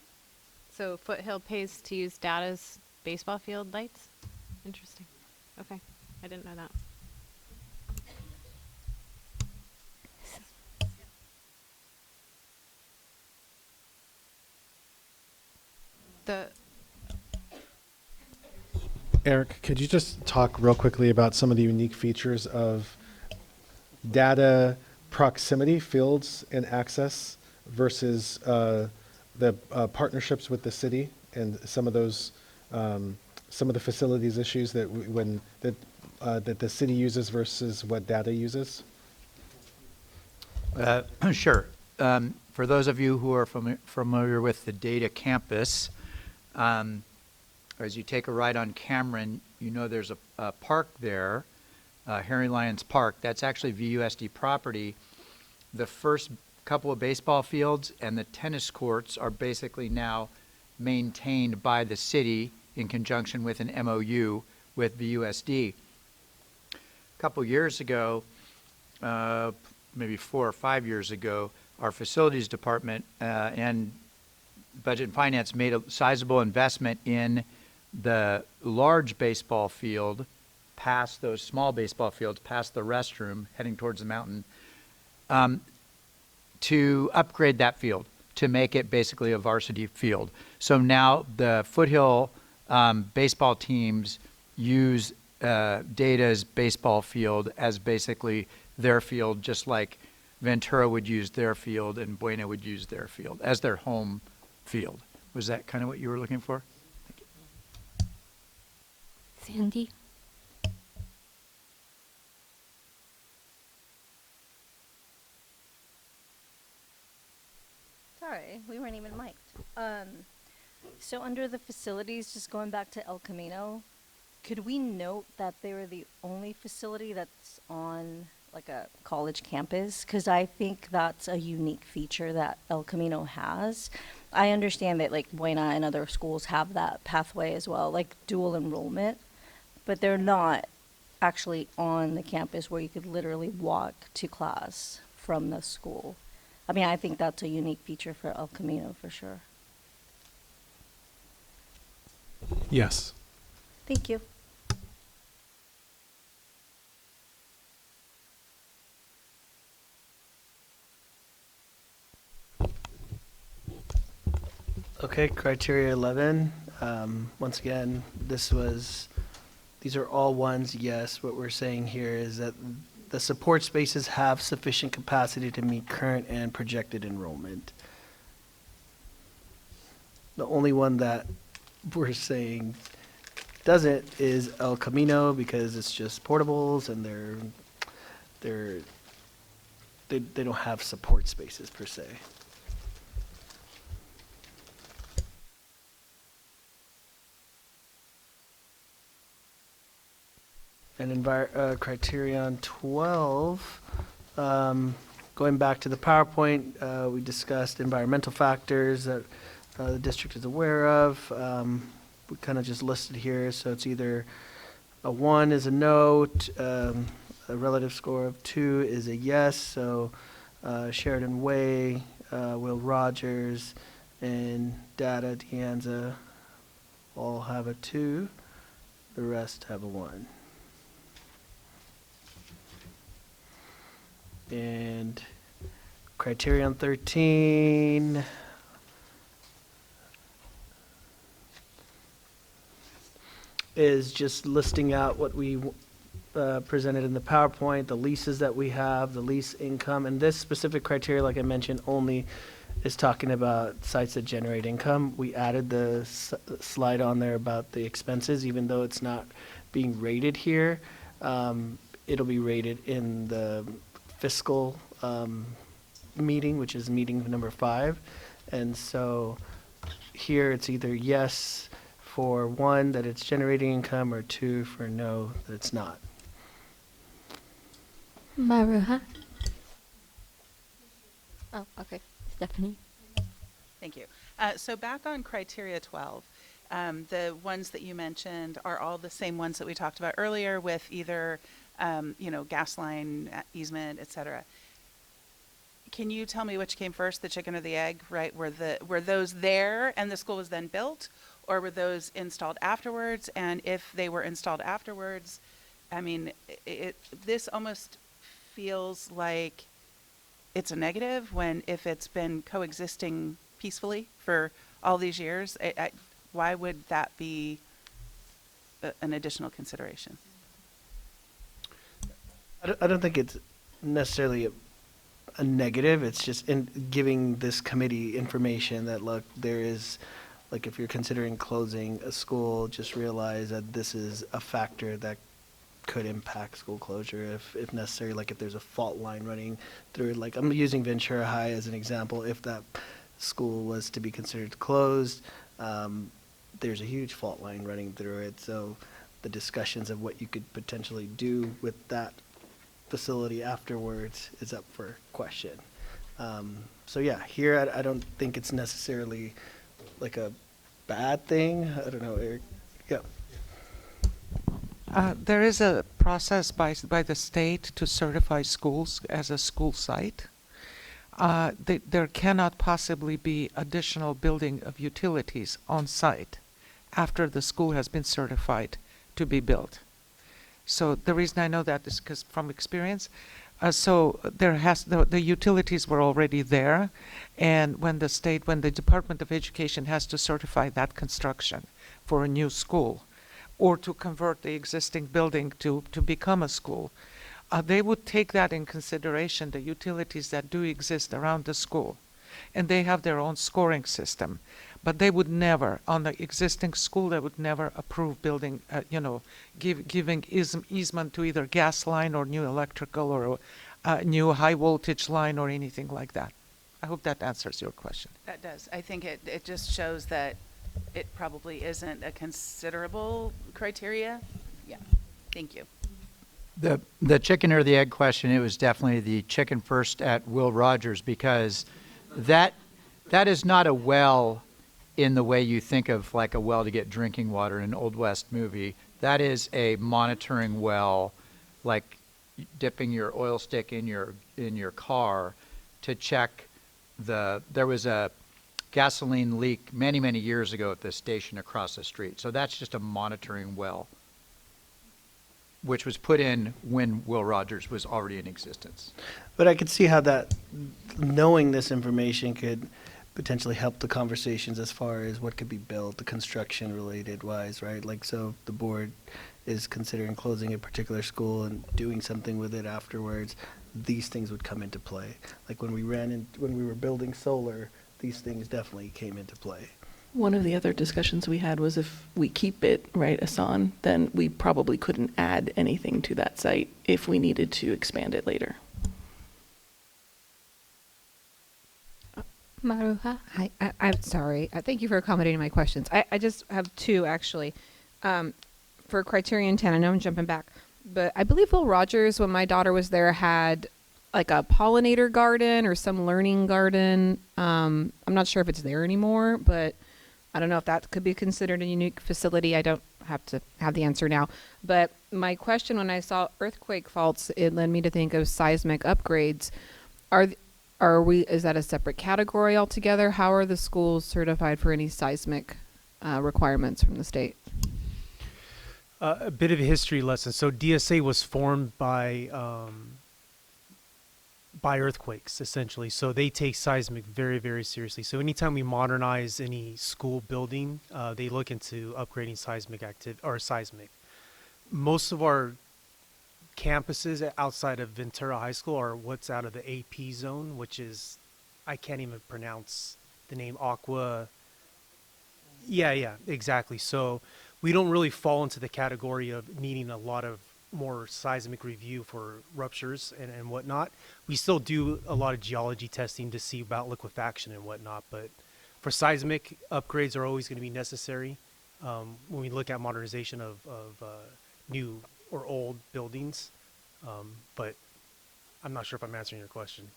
Speaker 18: So Foothill pays to use Data's baseball field lights? Interesting. Okay, I didn't know that.
Speaker 13: Eric, could you just talk real quickly about some of the unique features of data proximity, fields, and access versus the partnerships with the city and some of those, some of the facilities issues that that the city uses versus what data uses?
Speaker 10: Sure. For those of you who are familiar with the data campus, as you take a ride on Cameron, you know there's a park there, Harry Lyons Park. That's actually VUSD property. The first couple of baseball fields and the tennis courts are basically now maintained by the city in conjunction with an MOU with VUSD. A couple years ago, maybe 4 or 5 years ago, our facilities department and budget and finance made a sizable investment in the large baseball field past those small baseball fields, past the restroom, heading towards the mountain, to upgrade that field, to make it basically a varsity field. So now the Foothill baseball teams use Data's baseball field as basically their field, just like Ventura would use their field and Buena would use their field as their home field. Was that kind of what you were looking for?
Speaker 2: Sandy?
Speaker 19: Sorry, we weren't even mic'd. So under the facilities, just going back to El Camino, Could we note that they were the only facility that's on like a college campus? Because I think that's a unique feature that El Camino has. I understand that like Buena and other schools have that pathway as well, like dual enrollment, but they're not actually on the campus where you could literally walk to class from the school. I mean, I think that's a unique feature for El Camino for sure.
Speaker 13: Yes.
Speaker 19: Thank you.
Speaker 4: Okay, criteria 11. Once again, these are all ones, yes. What we're saying here is that the support spaces have sufficient capacity to meet current and projected enrollment. The only one that we're saying doesn't is El Camino because it's just portables and they don't have support spaces per se. And criterion 12, going back to the PowerPoint, we discussed environmental factors that the district is aware of. We kind of just listed here, so it's either a 1 is a no, a relative score of 2 is a yes, so Sheridan Way, Will Rogers, and Data Deanza all have a 2. The rest have a 1. And criterion 13 is just listing out what we presented in the PowerPoint, the leases that we have, the lease income, and this specific criteria, like I mentioned, only is talking about sites that generate income. We added the slide on there about the expenses, even though it's not being rated here. It'll be rated in the fiscal meeting, which is meeting number 5. And so here it's either yes for 1, that it's generating income, or 2 for no, that it's not.
Speaker 2: Maruha. Oh, okay. Stephanie.
Speaker 11: Thank you. So back on criteria 12, the ones that you mentioned are all the same ones that we talked about earlier with either gas line easement, et cetera. Can you tell me which came first, the chicken or the egg, right? Were those there and the school was then built, or were those installed afterwards? And if they were installed afterwards, I mean, this almost feels like it's a negative when if it's been coexisting peacefully for all these years, why would that be an additional consideration?
Speaker 4: I don't think it's necessarily a negative. It's just in giving this committee information that, look, there is, like, if you're considering closing a school, just realize that this is a factor that could impact school closure if necessary. Like if there's a fault line running through it, like I'm using Ventura High as an example. If that school was to be considered closed, there's a huge fault line running through it. So the discussions of what you could potentially do with that facility afterwards is up for question. So yeah, here I don't think it's necessarily like a bad thing. I don't know, Eric. Yeah.
Speaker 8: There is a process by the state to certify schools as a school site. There cannot possibly be additional building of utilities on site after the school has been certified to be built. So the reason I know that is because from experience. So the utilities were already there, and when the Department of Education has to certify that construction for a new school, or to convert the existing building to become a school, they would take that in consideration, the utilities that do exist around the school. And they have their own scoring system. But they would never, on the existing school, they would never approve building, giving easement to either gas line or new electrical or a new high voltage line or anything like that. I hope that answers your question.
Speaker 11: That does. I think it just shows that it probably isn't a considerable criteria. Yeah, thank you.
Speaker 10: The chicken or the egg question, it was definitely the chicken first at Will Rogers, because that is not a well in the way you think of like a well to get drinking water in an Old West movie. That is a monitoring well, like dipping your oil stick in your car to check there was a gasoline leak many years ago at the station across the street. So that's just a monitoring well, which was put in when Will Rogers was already in existence.
Speaker 4: But I could see how that, knowing this information could potentially help the conversations as far as what could be built, the construction related wise, right? Like, so if the board is considering closing a particular school and doing something with it afterwards, these things would come into play. Like when we were building solar, these things definitely came into play.
Speaker 1: One of the other discussions we had was if we keep it, right, Asan, then we probably couldn't add anything to that site if we needed to expand it later.
Speaker 2: Maruha?
Speaker 20: Hi, I'm sorry. Thank you for accommodating my questions. I just have two, actually. For Criterion 10, I know I'm jumping back, but I believe Will Rogers, when my daughter was there, had like a pollinator garden or some learning garden. I'm not sure if it's there anymore, but I don't know if that could be considered a unique facility. I don't have to have the answer now. But my question, when I saw earthquake faults, it led me to think of seismic upgrades. Is that a separate category altogether? How are the schools certified for any seismic requirements from the state?
Speaker 9: A bit of a history lesson. So DSA was formed by earthquakes, essentially. So they take seismic very, very seriously. So anytime we modernize any school building, they look into upgrading seismic. Most of our campuses outside of Ventura High School are what's out of the AP zone, which is, I can't even pronounce the name, Aqua. Yeah, exactly. So we don't really fall into the category of needing a lot of more seismic review for ruptures and whatnot. We still do a lot of geology testing to see about liquefaction and whatnot, but for seismic, upgrades are always going to be necessary when we look at modernization of new or old buildings. But I'm not sure if I'm answering your question.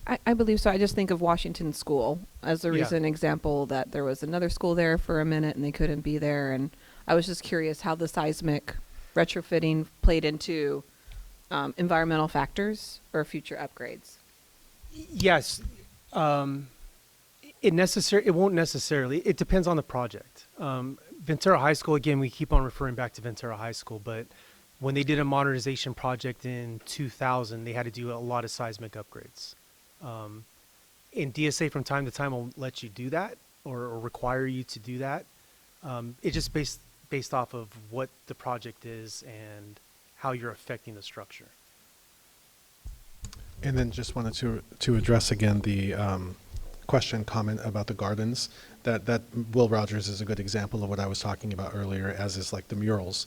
Speaker 20: I believe so. I just think of Washington School as a recent example that there was another school there for a minute and they couldn't be there. And I was just curious how the seismic retrofitting played into environmental factors or future upgrades.
Speaker 9: Yes. It won't necessarily. It depends on the project. Ventura High School, again, we keep on referring back to Ventura High School, but when they did a modernization project in 2000, they had to do a lot of seismic upgrades. And DSA from time to time will let you do that or require you to do that. It's just based off of what the project is and how you're affecting the structure.
Speaker 13: And then just wanted to address again the comment about the gardens. That Will Rogers is a good example of what I was talking about earlier, as is like the murals.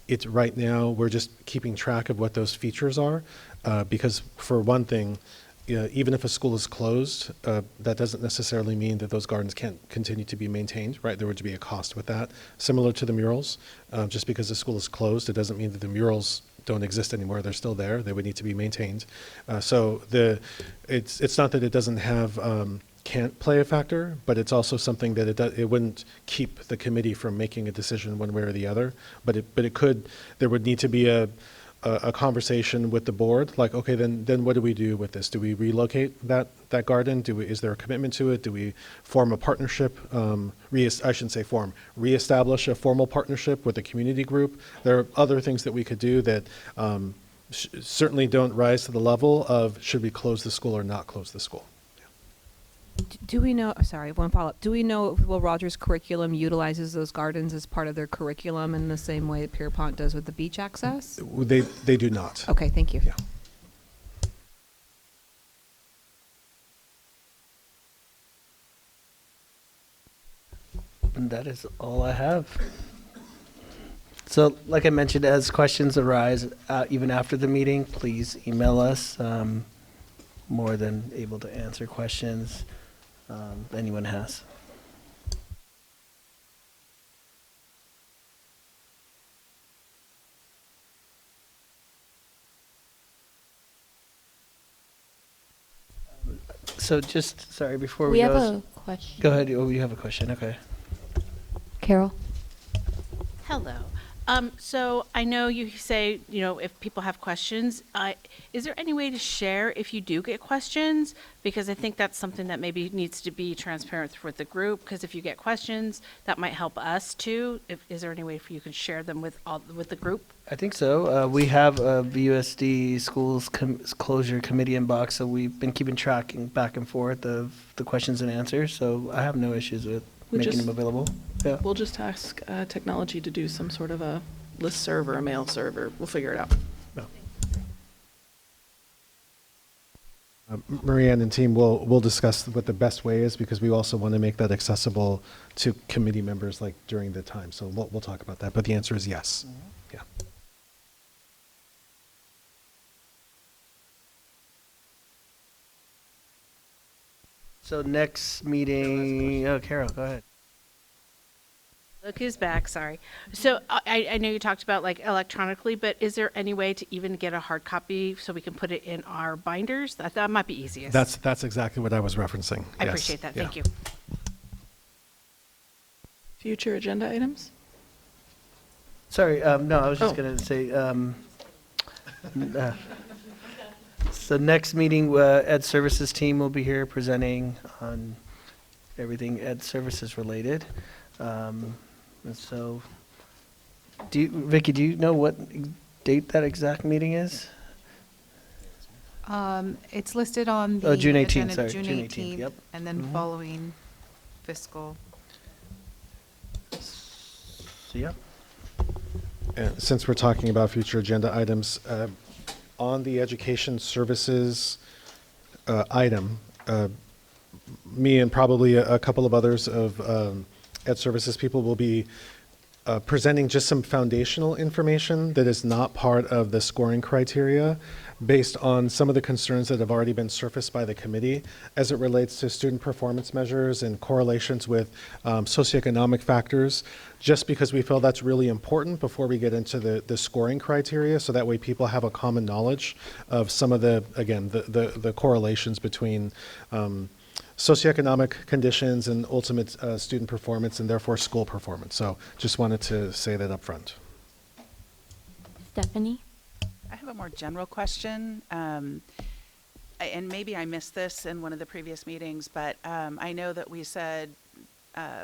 Speaker 13: It's right now we're just keeping track of what those features are, because for one thing, even if a school is closed, that doesn't necessarily mean that those gardens can't continue to be maintained, right? There would be a cost with that. Similar to the murals, just because the school is closed, it doesn't mean that the murals don't exist anymore. They're still there. They would need to be maintained. So it's not that it doesn't have can't play a factor, but it's also something that it wouldn't keep the committee from making a decision one way or the other. But it could. There would need to be a conversation with the board, like, okay, then what do we do with this? Do we relocate that garden? Is there a commitment to it? Do we form a partnership? Reestablish a formal partnership with a community group. There are other things that we could do that certainly don't rise to the level of should we close the school or not close the school.
Speaker 20: Do we know, sorry, one follow-up. Do we know if Will Rogers' curriculum utilizes those gardens as part of their curriculum in the same way that Pierpont does with the beach access?
Speaker 13: They do not.
Speaker 20: Okay, thank you.
Speaker 13: Yeah.
Speaker 4: And that is all I have. So, like I mentioned, as questions arise, even after the meeting, please email us. More than able to answer questions anyone has. So just, sorry, before
Speaker 2: We
Speaker 4: we
Speaker 2: have
Speaker 4: go.
Speaker 2: a question.
Speaker 4: Go ahead. Oh, you have a question. Okay.
Speaker 2: Carol?
Speaker 21: Hello. So I know you say, you know, if people have questions, is there any way to share if you do get questions? Because I think that's something that maybe needs to be transparent with the group, because if you get questions, that might help us too. Is there any way for you can share them with the group?
Speaker 4: I think so. We have a VUSD schools closure committee inbox, so we've been keeping track back and forth of the questions and answers. So I have no issues with making them available. Yeah.
Speaker 1: We'll just ask technology to do some sort of a listserv or a mail server. We'll figure it out.
Speaker 13: Marianne and team will discuss what the best way is, because we also want to make that accessible to committee members like during the time. So we'll talk about that. But the answer is yes. Yeah.
Speaker 4: So next meeting, oh, Carol, go ahead.
Speaker 21: Look who's back, sorry. So I know you talked about like electronically, but is there any way to even get a hard copy so we can put it in our binders? That might be easiest.
Speaker 13: That's exactly what I was referencing.
Speaker 21: I
Speaker 13: Yes.
Speaker 21: appreciate that, thank
Speaker 13: Yeah.
Speaker 21: you.
Speaker 1: Future agenda items?
Speaker 4: Sorry, no, I was just
Speaker 1: Oh.
Speaker 4: gonna say, so next meeting, Ed Services team will be here presenting on everything Ed Services related. And so, Vicky, do you know what date that exact meeting is?
Speaker 3: It's listed on the
Speaker 4: Oh, June 18th,
Speaker 3: agenda,
Speaker 4: sorry, June 18th, yep.
Speaker 3: and then
Speaker 4: Mhm.
Speaker 3: following fiscal.
Speaker 4: So, yeah.
Speaker 13: And since we're talking about future agenda items, on the education services item, me and probably a couple of others of Ed Services people will be presenting just some foundational information that is not part of the scoring criteria, based on some of the concerns that have already been surfaced by the committee as it relates to student performance measures and correlations with socioeconomic factors, just because we feel that's really important before we get into the scoring criteria, so that way people have a common knowledge of some of the, again, the correlations between socioeconomic conditions and ultimate student performance, and therefore school performance. So just wanted to say that up front.
Speaker 2: Stephanie?
Speaker 11: I have a more general question, and maybe I missed this in one of the previous meetings, but I know that we said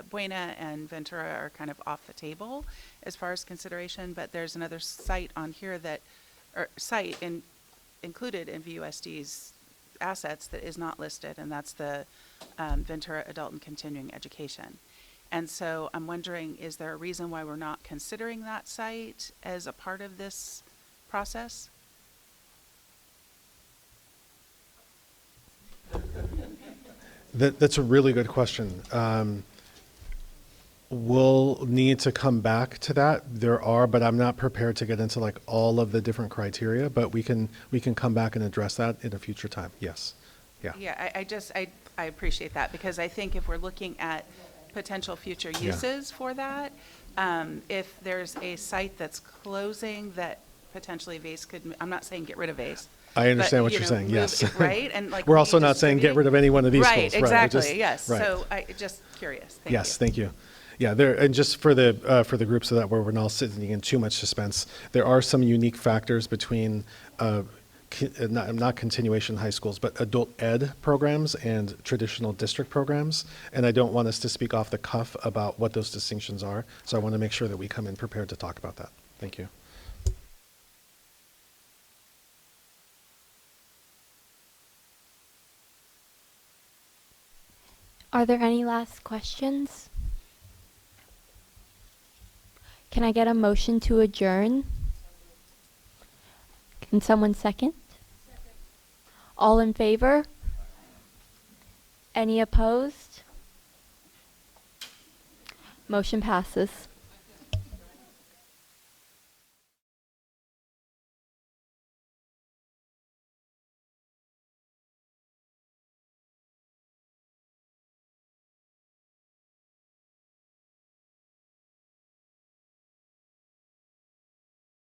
Speaker 11: Buena and Ventura are kind of off the table as far as consideration, but there's another site on here that, or site included in VUSD's assets that is not listed, and that's the Ventura Adult and Continuing Education. And so I'm wondering, is there a reason why we're not considering that site as a part of this process?
Speaker 13: That's a really good question. We'll need to come back to that. There are, but I'm not prepared to get into like all of the different criteria, but we can come back and address that at a future time. Yes. Yeah.
Speaker 11: Yeah, I appreciate that, because I think if we're looking at potential future
Speaker 13: Yeah.
Speaker 11: uses for that, if there's a site that's closing that potentially VASE could, I'm not saying get rid of VASE.
Speaker 13: I understand
Speaker 11: but,
Speaker 13: what
Speaker 11: you
Speaker 13: you're
Speaker 11: know,
Speaker 13: saying,
Speaker 11: move
Speaker 13: yes.
Speaker 11: it, right? And like
Speaker 13: We're also not saying get rid of any one of these
Speaker 11: Right,
Speaker 13: schools.
Speaker 11: exactly,
Speaker 13: Just-
Speaker 11: yes.
Speaker 13: right.
Speaker 11: So I just curious. Thank
Speaker 13: Yes,
Speaker 11: you.
Speaker 13: thank you. Yeah, there, and just for the group, so that we're not sitting in too much suspense, there are some unique factors between not continuation high schools, but adult ed programs and traditional district programs. And I don't want us to speak off the cuff about what those distinctions are. So I want to make sure that we come in prepared to talk about that. Thank you.
Speaker 2: Are there any last questions? Can I get a motion to adjourn? Can someone second? All in favor? Any opposed? Motion passes.